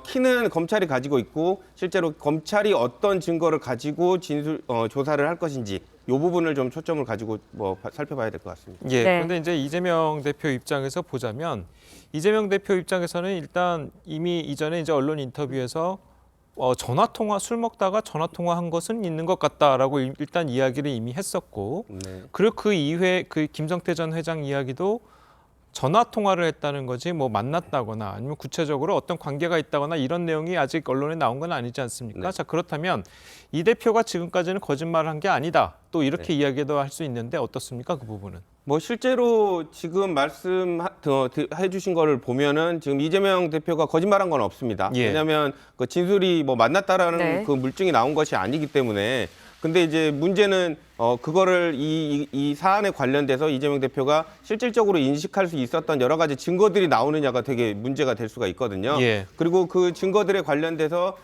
키는 검찰이 가지고 있고 실제로 검찰이 어떤 증거를 가지고 조사를 할 것인지 이 부분을 좀 초점을 가지고 살펴봐야 될 것 같습니다. 예. 그런데 이제 이재명 대표 입장에서 보자면 이재명 대표 입장에서는 일단 이미 이전에 이제 언론 인터뷰에서 전화 통화 술 먹다가 전화 통화한 것은 있는 것 같다라고 일단 이야기를 이미 했었고 그리고 그 이후에 그 김성태 전 회장 이야기도 전화 통화를 했다는 거지 뭐 만났다거나 아니면 구체적으로 어떤 관계가 있다거나 이런 내용이 아직 언론에 나온 건 아니지 않습니까? 자 그렇다면 이 대표가 지금까지는 거짓말을 한 게 아니다. 또 이렇게 이야기도 할 수 있는데 어떻습니까? 그 부분은? 뭐 실제로 지금 말씀해 주신 거를 보면은 지금 이재명 대표가 거짓말한 건 없습니다. 예. 왜냐하면 그 진술이 뭐 맞났다라는 네. 그 물증이 나온 것이 아니기 때문에. 근데 이제 문제는 그거를 이 사안에 관련돼서 이재명 대표가 실질적으로 인식할 수 있었던 여러 가지 증거들이 나오느냐가 되게 문제가 될 수가 있거든요. 예. 그리고 그 증거들에 관련돼서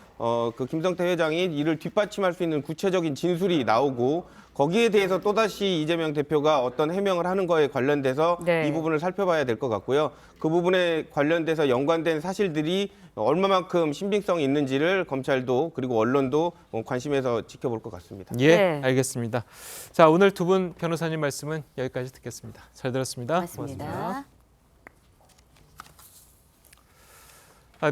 그 김성태 회장이 이를 뒷받침할 수 있는 구체적인 진술이 나오고 거기에 대해서 또다시 이재명 대표가 어떤 해명을 하는 거에 관련돼서 네. 이 부분을 살펴봐야 될 것 같고요. 그 부분에 관련돼서 연관된 사실들이 얼마만큼 신빙성이 있는지를 검찰도 그리고 언론도 관심에서 지켜볼 것 같습니다. 예, 네. 알겠습니다. 자, 오늘 두 분 변호사님 말씀은 여기까지 듣겠습니다. 잘 들었습니다. 고맙습니다.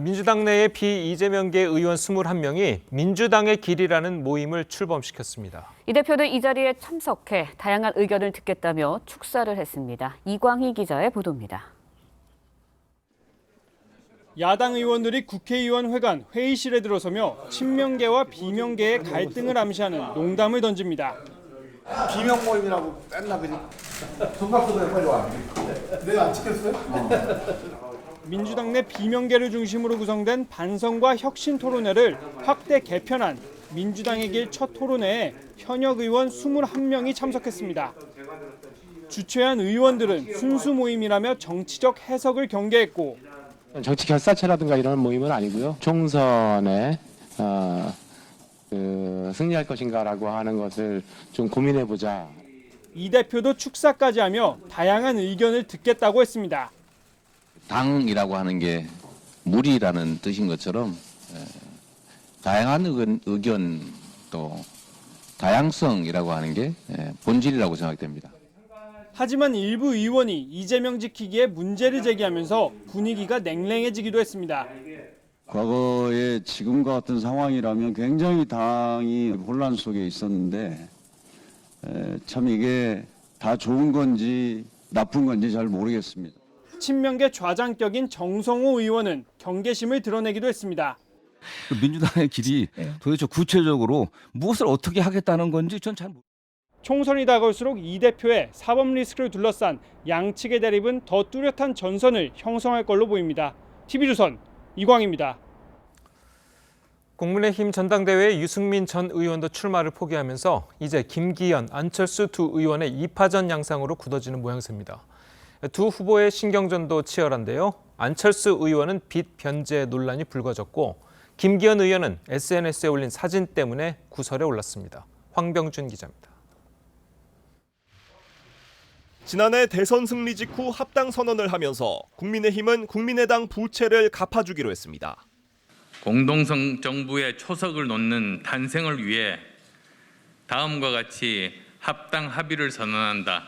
민주당 내의 비이재명계 의원 21명이 민주당의 길이라는 모임을 출범시켰습니다. 이 대표는 이 자리에 참석해 다양한 의견을 듣겠다며 축사를 했습니다. 이광희 기자의 보도입니다. 야당 의원들이 국회의원 회관 회의실에 들어서며 친명계와 비명계의 갈등을 암시하는 농담을 던집니다. 비명 모임이라고 맨날 그냥 손각도에 빨리 와. 내가 안 지켰어요? 민주당 내 비명계를 중심으로 구성된 반성과 혁신 토론회를 확대 개편한 민주당의 길 첫 토론회에 현역 의원 21명이 참석했습니다. 주최한 의원들은 순수 모임이라며 정치적 해석을 경계했고 정치 결사체라든가 이런 모임은 아니고요. 총선에 승리할 것인가라고 하는 것을 좀 고민해보자. 이 대표도 축사까지 하며 다양한 의견을 듣겠다고 했습니다. 당이라고 하는 게 무리라는 뜻인 것처럼 다양한 의견 또 다양성이라고 하는 게 본질이라고 생각됩니다. 하지만 일부 의원이 이재명 지키기에 문제를 제기하면서 분위기가 냉랭해지기도 했습니다. 과거에 지금과 같은 상황이라면 굉장히 당이 혼란 속에 있었는데 참 이게 다 좋은 건지 나쁜 건지 잘 모르겠습니다. 친명계 좌장격인 정성호 의원은 경계심을 드러내기도 했습니다. 민주당의 길이 도대체 구체적으로 무엇을 어떻게 하겠다는 건지 전 잘 모르겠습니다. 총선이 다가올수록 이 대표의 사법 리스크를 둘러싼 양측의 대립은 더 뚜렷한 전선을 형성할 걸로 보입니다. TV조선 이광입니다. 국민의힘 전당대회에 유승민 전 의원도 출마를 포기하면서 이제 김기현, 안철수 두 의원의 2파전 양상으로 굳어지는 모양새입니다. 두 후보의 신경전도 치열한데요. 안철수 의원은 빚 변제 논란이 불거졌고 김기현 의원은 SNS에 올린 사진 때문에 구설에 올랐습니다. 황병준 기자입니다. 지난해 대선 승리 직후 합당 선언을 하면서 국민의힘은 국민의당 부채를 갚아주기로 했습니다. 공동성 정부의 초석을 놓는 탄생을 위해 다음과 같이 합당 합의를 선언한다.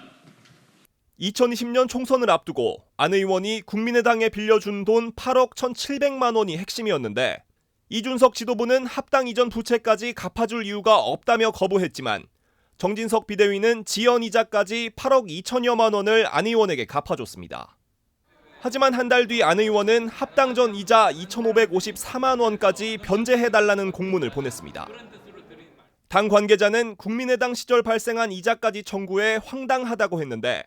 2020년 총선을 앞두고 안 의원이 국민의당에 빌려준 돈 8억 1,700만 원이 핵심이었는데 이준석 지도부는 합당 이전 부채까지 갚아줄 이유가 없다며 거부했지만 정진석 비대위는 지연 이자까지 8억 2천여만 원을 안 의원에게 갚아줬습니다. 하지만 한 달 뒤 안 의원은 합당 전 이자 2,554만 원까지 변제해달라는 공문을 보냈습니다. 당 관계자는 국민의당 시절 발생한 이자까지 청구해 황당하다고 했는데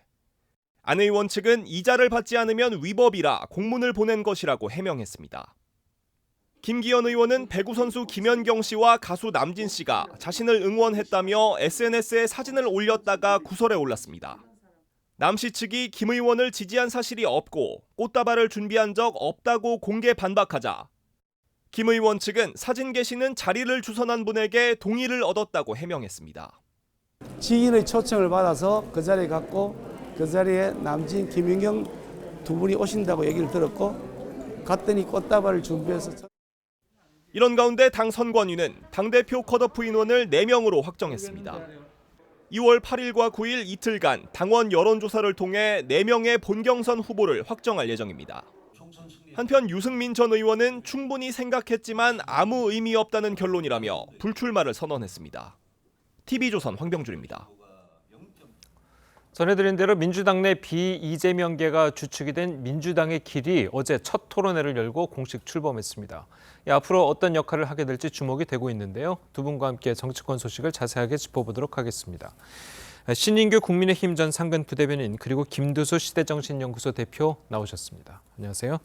안 의원 측은 이자를 받지 않으면 위법이라 공문을 보낸 것이라고 해명했습니다. 김기현 의원은 배구 선수 김연경 씨와 가수 남진 씨가 자신을 응원했다며 SNS에 사진을 올렸다가 구설에 올랐습니다. 남 씨 측이 김 의원을 지지한 사실이 없고 꽃다발을 준비한 적 없다고 공개 반박하자 김 의원 측은 사진 게시는 자리를 주선한 분에게 동의를 얻었다고 해명했습니다. 지인의 초청을 받아서 그 자리에 갔고 그 자리에 남진, 김연경 두 분이 오신다고 얘기를 들었고 갔더니 꽃다발을 준비해서 이런 가운데 당 선관위는 당대표 컷오프 인원을 4명으로 확정했습니다. 2월 8일과 9일 이틀간 당원 여론조사를 통해 4명의 본경선 후보를 확정할 예정입니다. 한편 유승민 전 의원은 충분히 생각했지만 아무 의미 없다는 결론이라며 불출마를 선언했습니다. TV조선 황병준입니다. 전해드린 대로 민주당 내 비이재명계가 주축이 된 민주당의 길이 어제 첫 토론회를 열고 공식 출범했습니다. 앞으로 어떤 역할을 하게 될지 주목이 되고 있는데요. 두 분과 함께 정치권 소식을 자세하게 짚어보도록 하겠습니다. 신인규 국민의힘 전 상근 부대변인 그리고 김두수 시대정신연구소 대표 나오셨습니다. 안녕하세요.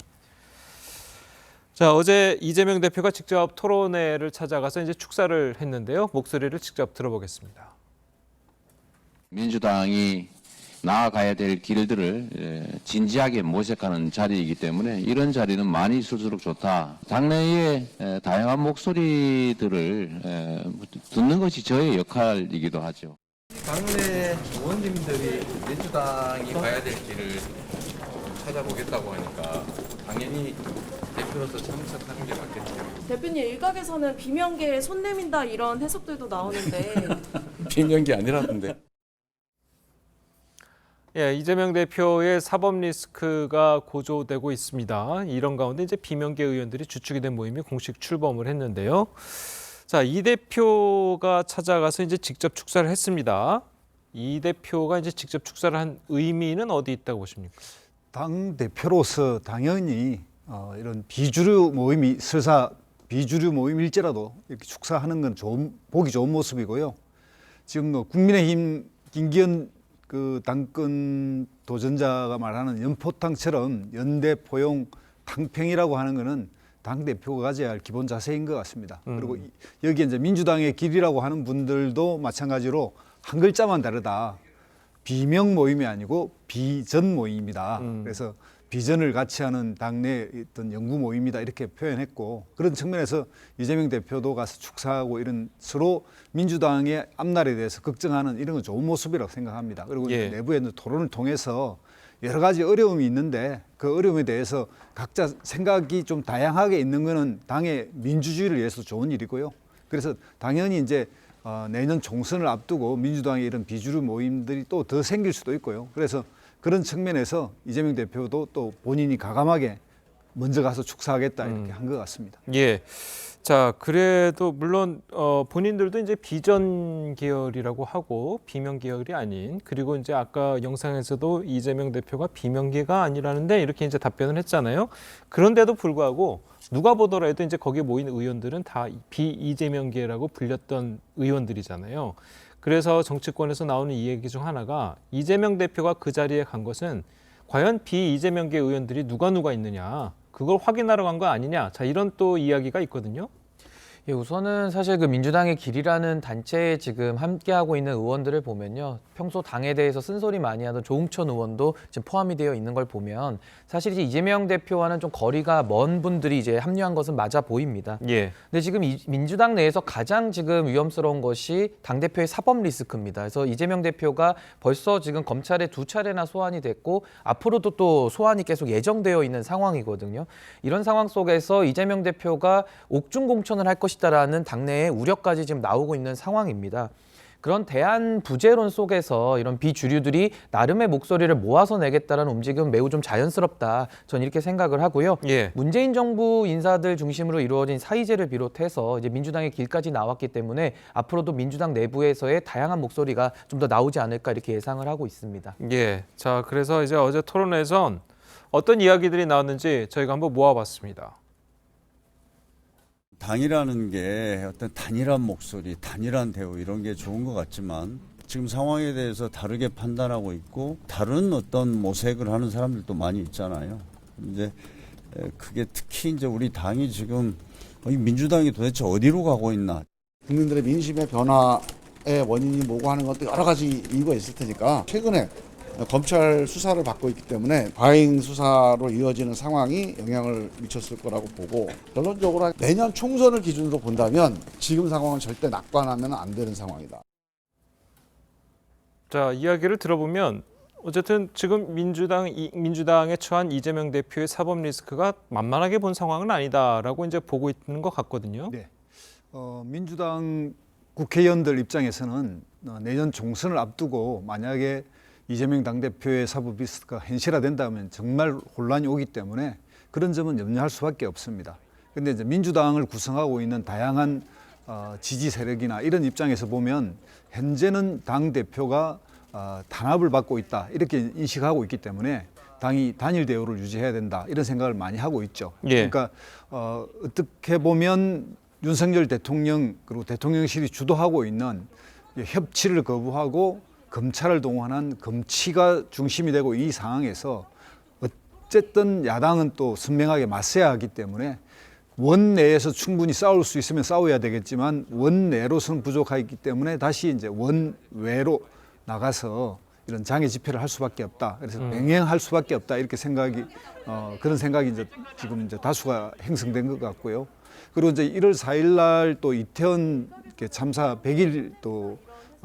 자, 어제 이재명 대표가 직접 토론회를 찾아가서 이제 축사를 했는데요. 목소리를 직접 들어보겠습니다. 민주당이 나아가야 될 길들을 진지하게 모색하는 자리이기 때문에 이런 자리는 많이 있을수록 좋다. 당내의 다양한 목소리들을 듣는 것이 저의 역할이기도 하죠. 당내 의원님들이 민주당이 가야 될 길을 찾아보겠다고 하니까 당연히 대표로서 참석하는 게 맞겠죠. 대표님 일각에서는 비명계에 손 내민다 이런 해석들도 나오는데 비명계 아니라던데. 예, 이재명 대표의 사법 리스크가 고조되고 있습니다. 이런 가운데 이제 비명계 의원들이 주축이 된 모임이 공식 출범을 했는데요. 자, 이 대표가 찾아가서 이제 직접 축사를 했습니다. 이 대표가 이제 직접 축사를 한 의미는 어디 있다고 보십니까? 당 대표로서 당연히 이런 비주류 모임이 설사 비주류 모임일지라도 이렇게 축사하는 건 보기 좋은 모습이고요. 지금 국민의힘 김기현 그 당권 도전자가 말하는 연포탕처럼 연대 포용 탕평이라고 하는 것은 당 대표가 가져야 할 기본 자세인 것 같습니다. 그리고 여기에 이제 민주당의 길이라고 하는 분들도 마찬가지로 한 글자만 다르다. 비명 모임이 아니고 비전 모임이다. 그래서 비전을 같이 하는 당내 어떤 연구 모임이다 이렇게 표현했고 그런 측면에서 이재명 대표도 가서 축사하고 이런 서로 민주당의 앞날에 대해서 걱정하는 이런 건 좋은 모습이라고 생각합니다. 그리고 내부에 토론을 통해서 여러 가지 어려움이 있는데 그 어려움에 대해서 각자 생각이 좀 다양하게 있는 거는 당의 민주주의를 위해서 좋은 일이고요. 그래서 당연히 이제 내년 총선을 앞두고 민주당의 이런 비주류 모임들이 또 더 생길 수도 있고요. 그래서 그런 측면에서 이재명 대표도 또 본인이 과감하게 먼저 가서 축사하겠다 이렇게 한 것 같습니다. 예. 자, 그래도 물론 본인들도 이제 비전 계열이라고 하고 비명 계열이 아닌 그리고 이제 아까 영상에서도 이재명 대표가 비명계가 아니라는데 이렇게 이제 답변을 했잖아요. 그런데도 불구하고 누가 보더라도 이제 거기에 모인 의원들은 다 비이재명계라고 불렸던 의원들이잖아요. 그래서 정치권에서 나오는 이 얘기 중 하나가 이재명 대표가 그 자리에 간 것은 과연 비이재명계 의원들이 누가 있느냐 그걸 확인하러 간 거 아니냐 자 이런 또 이야기가 있거든요. 예, 우선은 사실 그 민주당의 길이라는 단체에 지금 함께하고 있는 의원들을 보면요. 평소 당에 대해서 쓴소리 많이 하던 조응천 의원도 지금 포함이 되어 있는 걸 보면 사실 이제 이재명 대표와는 좀 거리가 먼 분들이 이제 합류한 것은 맞아 보입니다. 예. 근데 지금 민주당 내에서 가장 지금 위험스러운 것이 당대표의 사법 리스크입니다. 그래서 이재명 대표가 벌써 지금 검찰에 2차례나 소환이 됐고 앞으로도 또 소환이 계속 예정되어 있는 상황이거든요. 이런 상황 속에서 이재명 대표가 옥중 공천을 할 것이다라는 당내의 우려까지 지금 나오고 있는 상황입니다. 그런 대안 부재론 속에서 이런 비주류들이 나름의 목소리를 모아서 내겠다라는 움직임은 매우 좀 자연스럽다. 전 이렇게 생각을 하고요. 예. 문재인 정부 인사들 중심으로 이루어진 사의제를 비롯해서 이제 민주당의 길까지 나왔기 때문에 앞으로도 민주당 내부에서의 다양한 목소리가 좀 더 나오지 않을까 이렇게 예상을 하고 있습니다. 예. 자, 그래서 이제 어제 토론회에선 어떤 이야기들이 나왔는지 저희가 한번 모아봤습니다. 당이라는 게 어떤 단일한 목소리, 단일한 대우 이런 게 좋은 것 같지만 지금 상황에 대해서 다르게 판단하고 있고 다른 어떤 모색을 하는 사람들도 많이 있잖아요. 이제 그게 특히 이제 우리 당이 지금 민주당이 도대체 어디로 가고 있나? 국민들의 민심의 변화의 원인이 뭐고 하는 것도 여러 가지 이유가 있을 테니까 최근에 검찰 수사를 받고 있기 때문에 과잉 수사로 이어지는 상황이 영향을 미쳤을 거라고 보고 결론적으로 내년 총선을 기준으로 본다면 지금 상황은 절대 낙관하면 안 되는 상황이다. 자, 이야기를 들어보면 어쨌든 지금 민주당에 처한 이재명 대표의 사법 리스크가 만만하게 본 상황은 아니다라고 이제 보고 있는 것 같거든요. 네. 민주당 국회의원들 입장에서는 내년 총선을 앞두고 만약에 이재명 당대표의 사법 리스크가 현실화된다면 정말 혼란이 오기 때문에 그런 점은 염려할 수밖에 없습니다. 그런데 이제 민주당을 구성하고 있는 다양한 지지 세력이나 이런 입장에서 보면 현재는 당대표가 탄압을 받고 있다 이렇게 인식하고 있기 때문에 당이 단일 대우를 유지해야 된다 이런 생각을 많이 하고 있죠. 예. 그러니까 어떻게 보면 윤석열 대통령 그리고 대통령실이 주도하고 있는 협치를 거부하고 검찰을 동원한 검치가 중심이 되고 이 상황에서 어쨌든 야당은 또 선명하게 맞서야 하기 때문에 원내에서 충분히 싸울 수 있으면 싸워야 되겠지만 원내로서는 부족하기 때문에 다시 이제 원외로 나가서 이런 장애 집회를 할 수밖에 없다. 그래서 병행할 수밖에 없다. 이렇게 생각이 그런 생각이 이제 지금 이제 다수가 형성된 것 같고요. 그리고 이제 1월 4일 날 또 이태원 참사 100일 또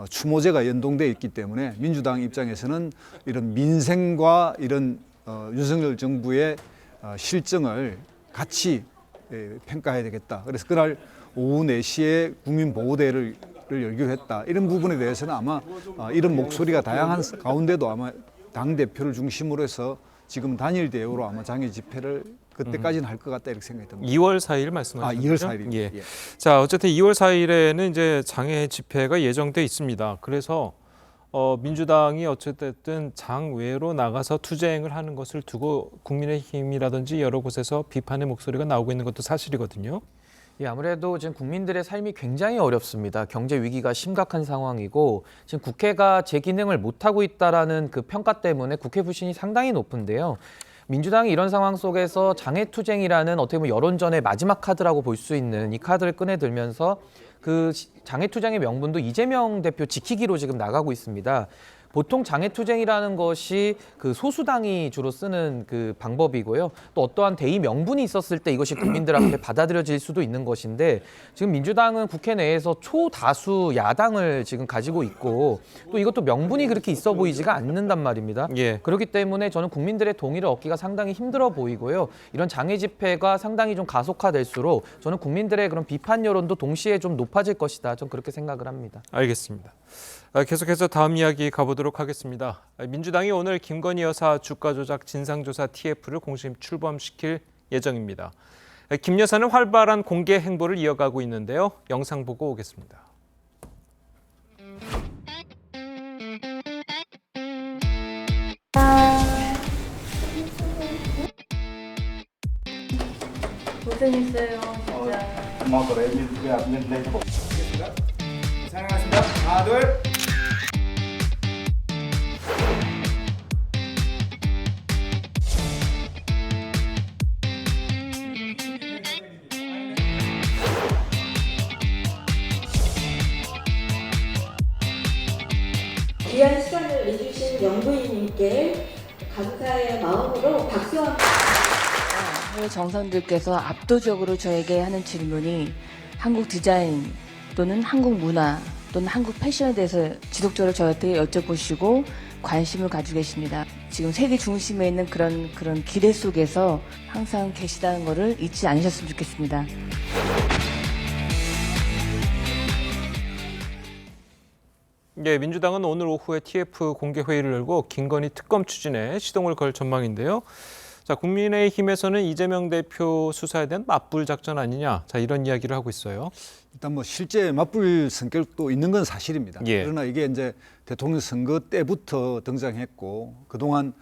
추모제가 연동돼 있기 때문에 민주당 입장에서는 이런 민생과 이런 윤석열 정부의 실정을 같이 평가해야 되겠다. 그래서 그날 오후 4시에 국민보호대회를 열기로 했다. 이런 부분에 대해서는 아마 이런 목소리가 다양한 가운데도 아마 당대표를 중심으로 해서 지금 단일 대우로 아마 장애 집회를 그때까지는 할 것 같다 이렇게 생각이 듭니다. 2월 4일 말씀하셨죠? 2월 4일입니다. 예. 예. 자, 어쨌든 2월 4일에는 이제 장애 집회가 예정돼 있습니다. 그래서 민주당이 어쨌든 장외로 나가서 투쟁을 하는 것을 두고 국민의힘이라든지 여러 곳에서 비판의 목소리가 나오고 있는 것도 사실이거든요. 예, 아무래도 지금 국민들의 삶이 굉장히 어렵습니다. 경제 위기가 심각한 상황이고 지금 국회가 제 기능을 못하고 있다라는 그 평가 때문에 국회 불신이 상당히 높은데요. 민주당이 이런 상황 속에서 장애투쟁이라는 어떻게 보면 여론전의 마지막 카드라고 볼 수 있는 이 카드를 꺼내들면서 그 장애투쟁의 명분도 이재명 대표 지키기로 지금 나가고 있습니다. 보통 장애투쟁이라는 것이 그 소수당이 주로 쓰는 그 방법이고요. 또 어떠한 대의 명분이 있었을 때 이것이 국민들 앞에 받아들여질 수도 있는 것인데 지금 민주당은 국회 내에서 초다수 야당을 지금 가지고 있고 또 이것도 명분이 그렇게 있어 보이지가 않는단 말입니다. 예. 그렇기 때문에 저는 국민들의 동의를 얻기가 상당히 힘들어 보이고요. 이런 장애 집회가 상당히 좀 가속화될수록 저는 국민들의 그런 비판 여론도 동시에 좀 높아질 것이다. 좀 그렇게 생각을 합니다. 알겠습니다. 계속해서 다음 이야기 가보도록 하겠습니다. 민주당이 오늘 김건희 여사 주가 조작 진상조사 TF를 공식 출범시킬 예정입니다. 김 여사는 활발한 공개 행보를 이어가고 있는데요. 영상 보고 오겠습니다. 고생했어요, 진짜. 엄마 그래, 사랑하겠습니다. 하나, 둘. 귀한 시간을 내주신 영부인님께 감사의 마음으로 박수와 해외 정상들께서 압도적으로 저에게 하는 질문이 한국 디자인 또는 한국 문화 또는 한국 패션에 대해서 지속적으로 저한테 여쭤보시고 관심을 가지고 계십니다. 지금 세계 중심에 있는 그런 기대 속에서 항상 계시다는 것을 잊지 않으셨으면 좋겠습니다. 예, 민주당은 오늘 오후에 TF 공개 회의를 열고 김건희 특검 추진에 시동을 걸 전망인데요. 자, 국민의힘에서는 이재명 대표 수사에 대한 맞불 작전 아니냐, 자 이런 이야기를 하고 있어요. 일단 뭐 실제 맞불 성격도 있는 건 사실입니다. 예. 그러나 이게 이제 대통령 선거 때부터 등장했고 그동안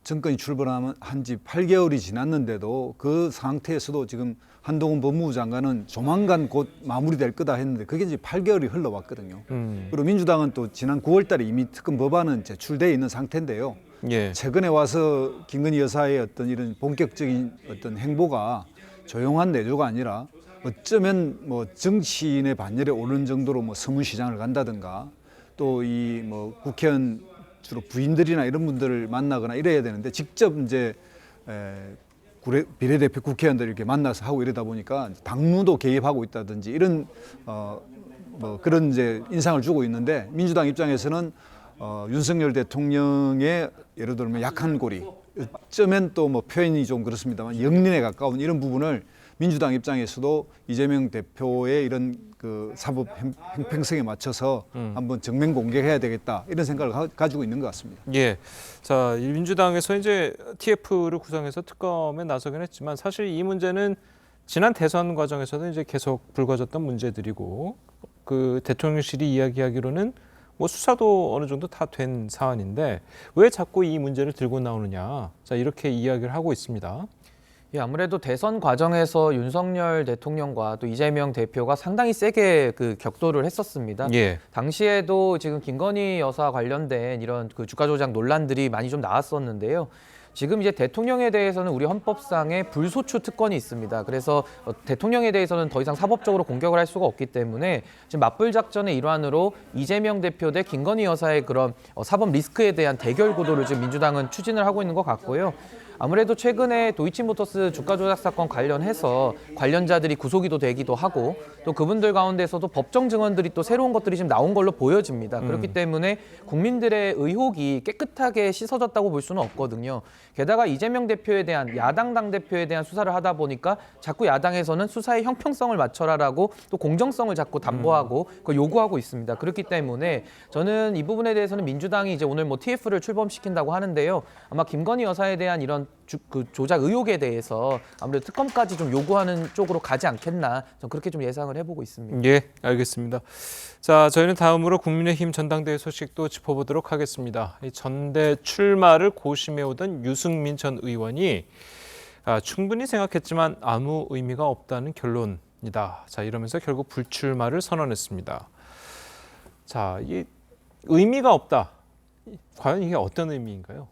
정권이 출범한 지 8개월이 지났는데도 그 상태에서도 지금 한동훈 법무부 장관은 조만간 곧 마무리될 거다 했는데 그게 이제 8개월이 흘러왔거든요. 그리고 민주당은 또 지난 9월 달에 이미 특검 법안은 제출돼 있는 상태인데요. 예. 최근에 와서 김건희 여사의 어떤 이런 본격적인 어떤 행보가 조용한 내조가 아니라 어쩌면 뭐 정치인의 반열에 오르는 정도로 뭐 서문시장을 간다든가 또 이 뭐 국회의원 주로 부인들이나 이런 분들을 만나거나 이래야 되는데 직접 이제 비례대표 국회의원들 이렇게 만나서 하고 이러다 보니까 당무도 개입하고 있다든지 이런 뭐 그런 이제 인상을 주고 있는데 민주당 입장에서는 윤석열 대통령의 예를 들면 약한 고리, 어쩌면 또 뭐 표현이 좀 그렇습니다만 영린에 가까운 이런 부분을 민주당 입장에서도 이재명 대표의 이런 그 사법 형평성에 맞춰서 한번 정면 공개해야 되겠다 이런 생각을 가지고 있는 것 같습니다. 예, 자 민주당에서 이제 TF를 구성해서 특검에 나서긴 했지만 사실 이 문제는 지난 대선 과정에서도 이제 계속 불거졌던 문제들이고 그 대통령실이 이야기하기로는 뭐 수사도 어느 정도 다 된 사안인데 왜 자꾸 이 문제를 들고 나오느냐, 자 이렇게 이야기를 하고 있습니다. 예, 아무래도 대선 과정에서 윤석열 대통령과 또 이재명 대표가 상당히 세게 그 격돌을 했었습니다. 예. 당시에도 지금 김건희 여사 관련된 이런 그 주가 조작 논란들이 많이 좀 나왔었는데요. 지금 이제 대통령에 대해서는 우리 헌법상에 불소추 특권이 있습니다. 그래서 대통령에 대해서는 더 이상 사법적으로 공격을 할 수가 없기 때문에 지금 맞불 작전의 일환으로 이재명 대표 대 김건희 여사의 그런 사법 리스크에 대한 대결 구도를 지금 민주당은 추진을 하고 있는 것 같고요. 아무래도 최근에 도이치모터스 주가 조작 사건 관련해서 관련자들이 구속이 되기도 하고 또 그분들 가운데서도 법정 증언들이 또 새로운 것들이 지금 나온 걸로 보여집니다. 그렇기 때문에 국민들의 의혹이 깨끗하게 씻어졌다고 볼 수는 없거든요. 게다가 이재명 대표에 대한 야당 당대표에 대한 수사를 하다 보니까 자꾸 야당에서는 수사의 형평성을 맞춰라라고 또 공정성을 자꾸 담보하고 그걸 요구하고 있습니다. 그렇기 때문에 저는 이 부분에 대해서는 민주당이 이제 오늘 뭐 TF를 출범시킨다고 하는데요. 아마 김건희 여사에 대한 이런 그 조작 의혹에 대해서 아무래도 특검까지 좀 요구하는 쪽으로 가지 않겠나 전 그렇게 좀 예상을 해보고 있습니다. 예, 알겠습니다. 자, 저희는 다음으로 국민의힘 전당대회 소식도 짚어보도록 하겠습니다. 이 전대 출마를 고심해오던 유승민 전 의원이 충분히 생각했지만 아무 의미가 없다는 결론이다. 자, 이러면서 결국 불출마를 선언했습니다. 자, 이 의미가 없다. 과연 이게 어떤 의미인가요?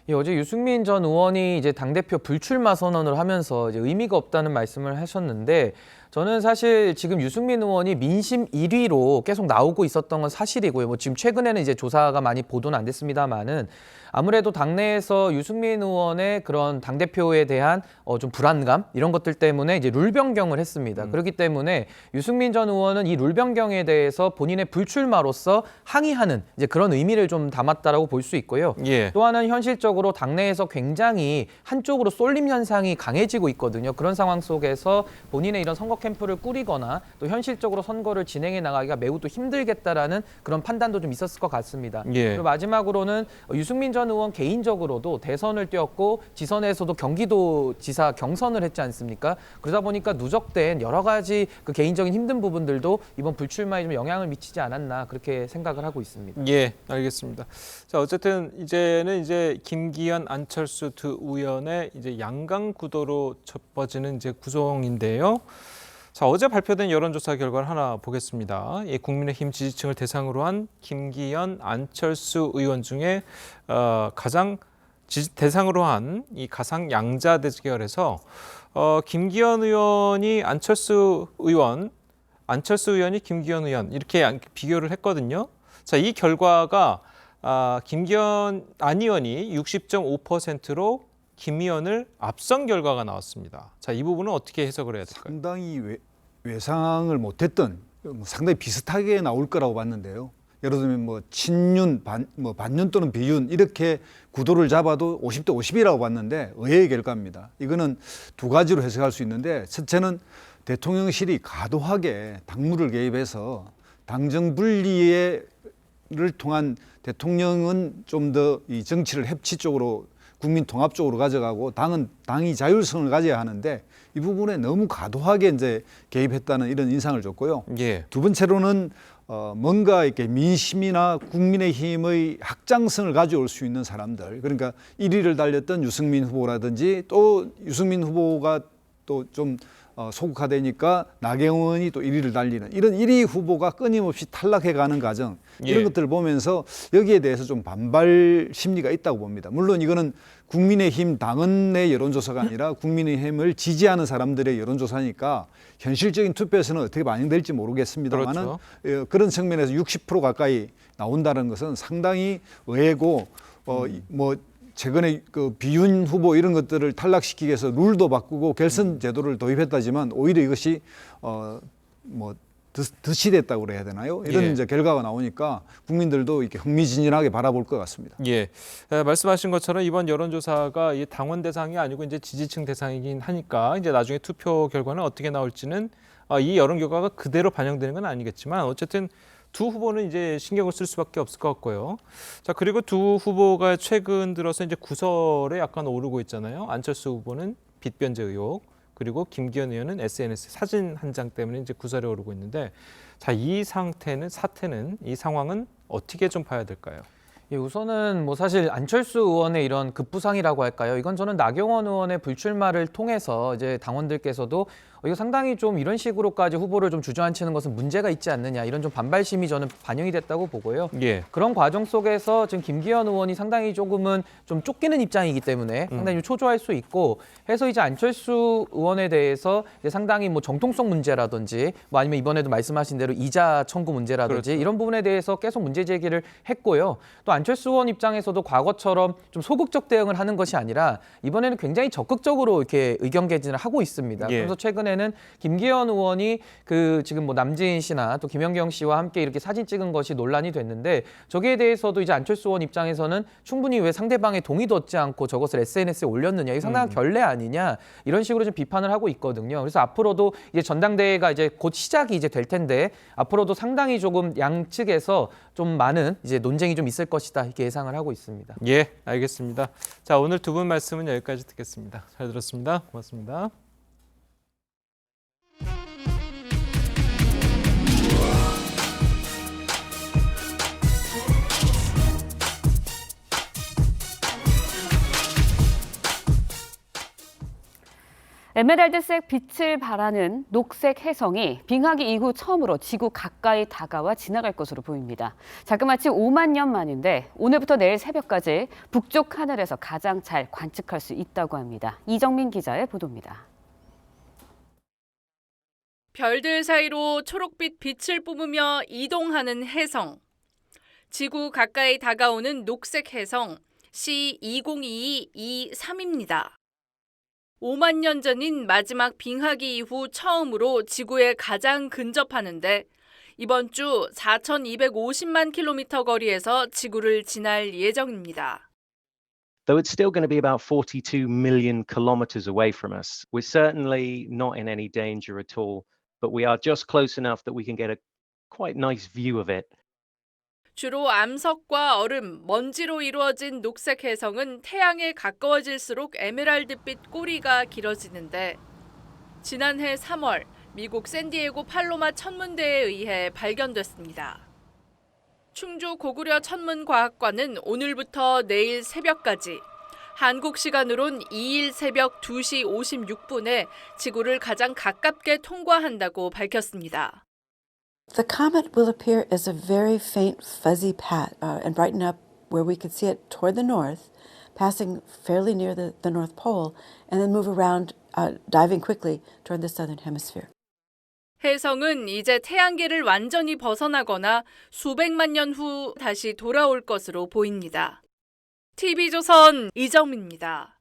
예, 어제 유승민 전 의원이 이제 당대표 불출마 선언을 하면서 이제 의미가 없다는 말씀을 하셨는데 저는 사실 지금 유승민 의원이 민심 1위로 계속 나오고 있었던 건 사실이고요. 뭐 지금 최근에는 이제 조사가 많이 보도는 안 됐습니다만은 아무래도 당내에서 유승민 의원의 그런 당대표에 대한 좀 불안감 이런 것들 때문에 이제 룰 변경을 했습니다. 그렇기 때문에 유승민 전 의원은 이 룰 변경에 대해서 본인의 불출마로서 항의하는 이제 그런 의미를 좀 담았다라고 볼 수 있고요. 예. 또 하나는 현실적으로 당내에서 굉장히 한쪽으로 쏠림 현상이 강해지고 있거든요. 그런 상황 속에서 본인의 이런 선거 캠프를 꾸리거나 또 현실적으로 선거를 진행해 나가기가 매우 또 힘들겠다라는 그런 판단도 좀 있었을 것 같습니다. 예. 그리고 마지막으로는 유승민 전 의원 개인적으로도 대선을 뛰었고 지선에서도 경기도지사 경선을 했지 않습니까? 그러다 보니까 누적된 여러 가지 그 개인적인 힘든 부분들도 이번 불출마에 좀 영향을 미치지 않았나 그렇게 생각을 하고 있습니다. 예, 알겠습니다. 자, 어쨌든 이제는 김기현, 안철수 두 의원의 이제 양강 구도로 접어지는 이제 구성인데요. 자, 어제 발표된 여론조사 결과를 하나 보겠습니다. 국민의힘 지지층을 대상으로 한 김기현, 안철수 의원 중에 가장 대상으로 한 이 가상 양자 대결에서 김기현 의원이 안철수 의원, 안철수 의원이 김기현 의원 이렇게 비교를 했거든요. 자, 이 결과가 김기현 안 의원이 60.5%로 김 의원을 앞선 결과가 나왔습니다. 자, 이 부분은 어떻게 해석을 해야 될까요? 상당히 외상을 못했던 상당히 비슷하게 나올 거라고 봤는데요. 예를 들면 뭐 친윤, 반윤 또는 비윤 이렇게 구도를 잡아도 50대 50이라고 봤는데 의외의 결과입니다. 이거는 두 가지로 해석할 수 있는데 첫째는 대통령실이 과도하게 당무를 개입해서 당정 분리를 통한 대통령은 좀 더 이 정치를 협치 쪽으로 국민 통합 쪽으로 가져가고 당은 당이 자율성을 가져야 하는데 이 부분에 너무 과도하게 이제 개입했다는 이런 인상을 줬고요. 예. 두 번째로는 뭔가 이렇게 민심이나 국민의힘의 확장성을 가져올 수 있는 사람들, 그러니까 1위를 달렸던 유승민 후보라든지 또 유승민 후보가 또 좀 소극화되니까 나경원이 또 1위를 달리는 이런 1위 후보가 끊임없이 탈락해가는 과정 이런 예. 것들을 보면서 여기에 대해서 좀 반발 심리가 있다고 봅니다. 물론 이거는 국민의힘 당원의 여론조사가 아니라 국민의힘을 지지하는 사람들의 여론조사니까 현실적인 투표에서는 어떻게 반영될지 모르겠습니다만은 그렇죠. 그런 측면에서 60% 가까이 나온다는 것은 상당히 의외고 뭐 최근에 그 비윤 후보 이런 것들을 탈락시키기 위해서 룰도 바꾸고 결선 제도를 도입했다지만 오히려 이것이 뭐 드시됐다고 그래야 되나요? 이런 이제 결과가 나오니까 국민들도 이렇게 흥미진진하게 바라볼 것 같습니다. 예, 말씀하신 것처럼 이번 여론조사가 이 당원 대상이 아니고 이제 지지층 대상이긴 하니까 이제 나중에 투표 결과는 어떻게 나올지는 이 여론 결과가 그대로 반영되는 건 아니겠지만 어쨌든 두 후보는 이제 신경을 쓸 수밖에 없을 것 같고요. 자, 그리고 두 후보가 최근 들어서 이제 구설에 약간 오르고 있잖아요. 안철수 후보는 빚변제 의혹, 그리고 김기현 의원은 SNS 사진 한 장 때문에 이제 구설에 오르고 있는데, 자, 이 사태는 이 상황은 어떻게 좀 봐야 될까요? 예, 우선은 뭐 사실 안철수 의원의 이런 급부상이라고 할까요? 이건 저는 나경원 의원의 불출마를 통해서 이제 당원들께서도 이거 상당히 좀 이런 식으로까지 후보를 좀 주저앉히는 것은 문제가 있지 않느냐, 이런 좀 반발심이 저는 반영이 됐다고 보고요. 예. 그런 과정 속에서 지금 김기현 의원이 상당히 조금은 좀 쫓기는 입장이기 때문에 상당히 좀 초조할 수 있고 해서 이제 안철수 의원에 대해서 이제 상당히 뭐 정통성 문제라든지 뭐 아니면 이번에도 말씀하신 대로 이자 청구 문제라든지 그렇죠. 이런 부분에 대해서 계속 문제 제기를 했고요. 또 안철수 의원 입장에서도 과거처럼 좀 소극적 대응을 하는 것이 아니라 이번에는 굉장히 적극적으로 이렇게 의견 개진을 하고 있습니다. 예. 그래서 최근에는 김기현 의원이 그 지금 뭐 남진 씨나 또 김연경 씨와 함께 이렇게 사진 찍은 것이 논란이 됐는데 저기에 대해서도 이제 안철수 의원 입장에서는 충분히 왜 상대방의 동의도 얻지 않고 저것을 SNS에 올렸느냐, 이 상당한 결례 아니냐, 이런 식으로 좀 비판을 하고 있거든요. 그래서 앞으로도 이제 전당대회가 이제 곧 시작이 이제 될 텐데 앞으로도 상당히 조금 양측에서 좀 많은 이제 논쟁이 좀 있을 것이다, 이렇게 예상을 하고 있습니다. 예, 알겠습니다. 자, 오늘 두 분 말씀은 여기까지 듣겠습니다. 잘 들었습니다. 고맙습니다. 에메랄드색 빛을 발하는 녹색 혜성이 빙하기 이후 처음으로 지구 가까이 다가와 지나갈 것으로 보입니다. 자그마치 5만 년 만인데 오늘부터 내일 새벽까지 북쪽 하늘에서 가장 잘 관측할 수 있다고 합니다. 이정민 기자의 보도입니다. 별들 사이로 초록빛 빛을 뿜으며 이동하는 혜성. 지구 가까이 다가오는 녹색 혜성 C2022-23입니다. 5만 년 전인 마지막 빙하기 이후 처음으로 지구에 가장 근접하는데 이번 주 4,250만 킬로미터 거리에서 지구를 지날 예정입니다. Though it's still going to be about 42 million kilometers away from us, we're certainly not in any danger at all, but we are just close enough that we can get a quite nice view of it. 주로 암석과 얼음, 먼지로 이루어진 녹색 혜성은 태양에 가까워질수록 에메랄드빛 꼬리가 길어지는데 지난해 3월 미국 샌디에고 팔로마 천문대에 의해 발견됐습니다. 충주 고구려 천문과학관은 오늘부터 내일 새벽까지 한국 시간으론 2일 새벽 2시 56분에 지구를 가장 가깝게 통과한다고 밝혔습니다. The comet will appear as a very faint fuzzy pat and brighten up where we could see it toward the north, passing fairly near the North Pole, and then move around, diving quickly toward the southern hemisphere. 혜성은 이제 태양계를 완전히 벗어나거나 수백만 년 후 다시 돌아올 것으로 보입니다. TV조선 이정민입니다.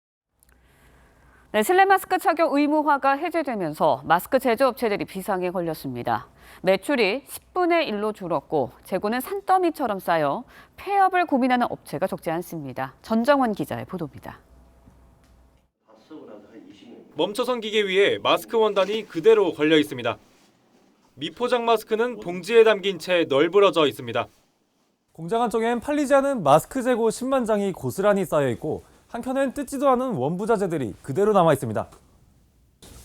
네, 실내 마스크 착용 의무화가 해제되면서 마스크 제조업체들이 비상에 걸렸습니다. 매출이 10분의 1로 줄었고 재고는 산더미처럼 쌓여 폐업을 고민하는 업체가 적지 않습니다. 전정원 기자의 보도입니다. 멈춰선 기계 위에 마스크 원단이 그대로 걸려 있습니다. 미포장 마스크는 봉지에 담긴 채 널브러져 있습니다. 공장 한쪽엔 팔리지 않은 마스크 재고 10만 장이 고스란히 쌓여 있고 한켠엔 뜯지도 않은 원부자재들이 그대로 남아 있습니다.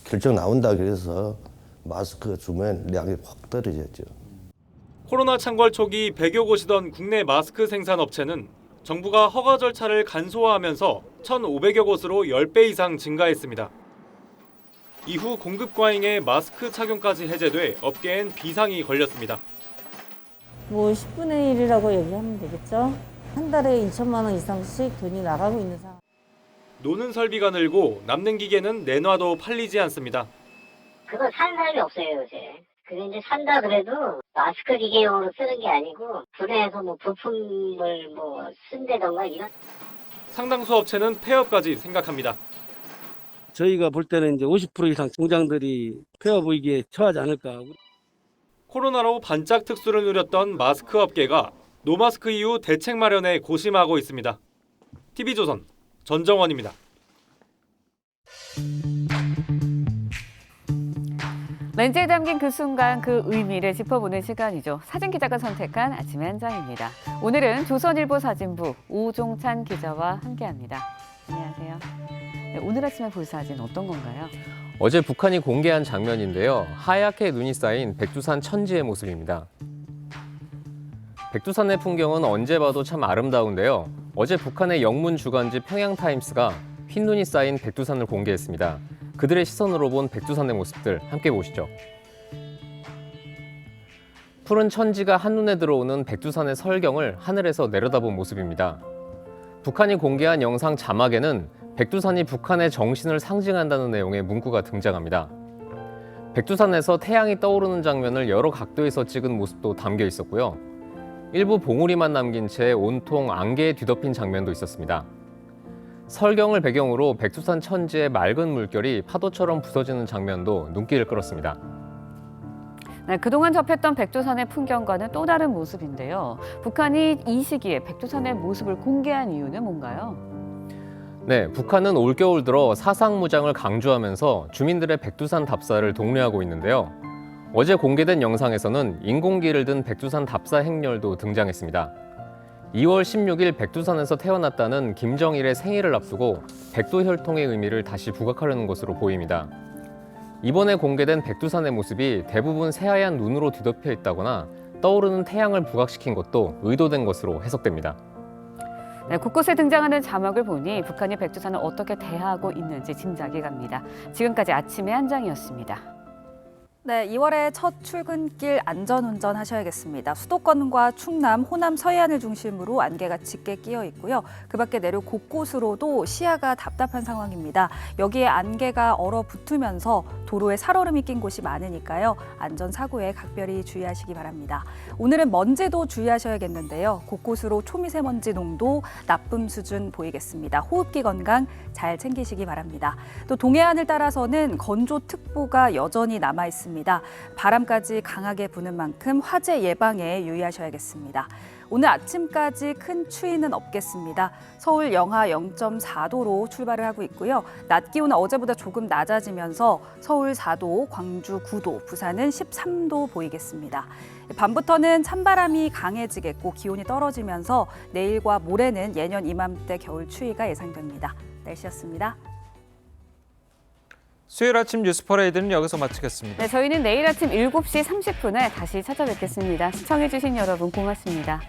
결정 나온다 그래서 마스크 주문량이 확 떨어졌죠. 코로나 창궐 초기 100여 곳이던 국내 마스크 생산 업체는 정부가 허가 절차를 간소화하면서 1,500여 곳으로 10배 이상 증가했습니다. 이후 공급 과잉에 마스크 착용까지 해제돼 업계엔 비상이 걸렸습니다. 뭐 10분의 1이라고 얘기하면 되겠죠. 한 달에 2천만 원 이상씩 돈이 나가고 있는 상황. 노는 설비가 늘고 남는 기계는 내놔도 팔리지 않습니다. 그거 사는 사람이 없어요, 요새. 그게 이제 산다 그래도 마스크 기계용으로 쓰는 게 아니고 분해해서 뭐 부품을 뭐 쓴다던가 이런. 상당수 업체는 폐업까지 생각합니다. 저희가 볼 때는 이제 50% 이상 공장들이 폐업 위기에 처하지 않을까. 코로나로 반짝 특수를 누렸던 마스크 업계가 노마스크 이후 대책 마련에 고심하고 있습니다. TV조선 전정원입니다. 렌즈에 담긴 그 순간 그 의미를 짚어보는 시간이죠. 사진 기자가 선택한 아침의 한 장입니다. 오늘은 조선일보 사진부 오종찬 기자와 함께합니다. 안녕하세요. 네, 오늘 아침에 볼 사진 어떤 건가요? 어제 북한이 공개한 장면인데요. 하얗게 눈이 쌓인 백두산 천지의 모습입니다. 백두산의 풍경은 언제 봐도 참 아름다운데요. 어제 북한의 영문 주간지 평양타임스가 흰 눈이 쌓인 백두산을 공개했습니다. 그들의 시선으로 본 백두산의 모습들 함께 보시죠. 푸른 천지가 한눈에 들어오는 백두산의 설경을 하늘에서 내려다본 모습입니다. 북한이 공개한 영상 자막에는 백두산이 북한의 정신을 상징한다는 내용의 문구가 등장합니다. 백두산에서 태양이 떠오르는 장면을 여러 각도에서 찍은 모습도 담겨 있었고요. 일부 봉우리만 남긴 채 온통 안개에 뒤덮인 장면도 있었습니다. 설경을 배경으로 백두산 천지의 맑은 물결이 파도처럼 부서지는 장면도 눈길을 끌었습니다. 네, 그동안 접했던 백두산의 풍경과는 또 다른 모습인데요. 북한이 이 시기에 백두산의 모습을 공개한 이유는 뭔가요? 네, 북한은 올겨울 들어 사상무장을 강조하면서 주민들의 백두산 답사를 독려하고 있는데요. 어제 공개된 영상에서는 인공기를 든 백두산 답사 행렬도 등장했습니다. 2월 16일 백두산에서 태어났다는 김정일의 생일을 앞두고 백두혈통의 의미를 다시 부각하려는 것으로 보입니다. 이번에 공개된 백두산의 모습이 대부분 새하얀 눈으로 뒤덮여 있다거나 떠오르는 태양을 부각시킨 것도 의도된 것으로 해석됩니다. 네, 곳곳에 등장하는 자막을 보니 북한이 백두산을 어떻게 대하고 있는지 짐작이 갑니다. 지금까지 아침의 한장이었습니다. 네, 2월의 첫 출근길 안전운전 하셔야겠습니다. 수도권과 충남, 호남, 서해안을 중심으로 안개가 짙게 끼어 있고요. 그 밖에 내륙 곳곳으로도 시야가 답답한 상황입니다. 여기에 안개가 얼어붙으면서 도로에 살얼음이 낀 곳이 많으니까요. 안전사고에 각별히 주의하시기 바랍니다. 오늘은 먼지도 주의하셔야겠는데요. 곳곳으로 초미세먼지 농도 나쁨 수준 보이겠습니다. 호흡기 건강 잘 챙기시기 바랍니다. 또 동해안을 따라서는 건조특보가 여전히 남아 있습니다. 바람까지 강하게 부는 만큼 화재 예방에 유의하셔야겠습니다. 오늘 아침까지 큰 추위는 없겠습니다. 서울 영하 0.4도로 출발을 하고 있고요. 낮 기온은 어제보다 조금 낮아지면서 서울 4도, 광주 9도, 부산은 13도 보이겠습니다. 밤부터는 찬바람이 강해지겠고 기온이 떨어지면서 내일과 모레는 예년 이맘때 겨울 추위가 예상됩니다. 날씨였습니다. 수요일 아침 뉴스 퍼레이드는 여기서 마치겠습니다. 네, 저희는 내일 아침 7시 30분에 다시 찾아뵙겠습니다. 시청해주신 여러분 고맙습니다.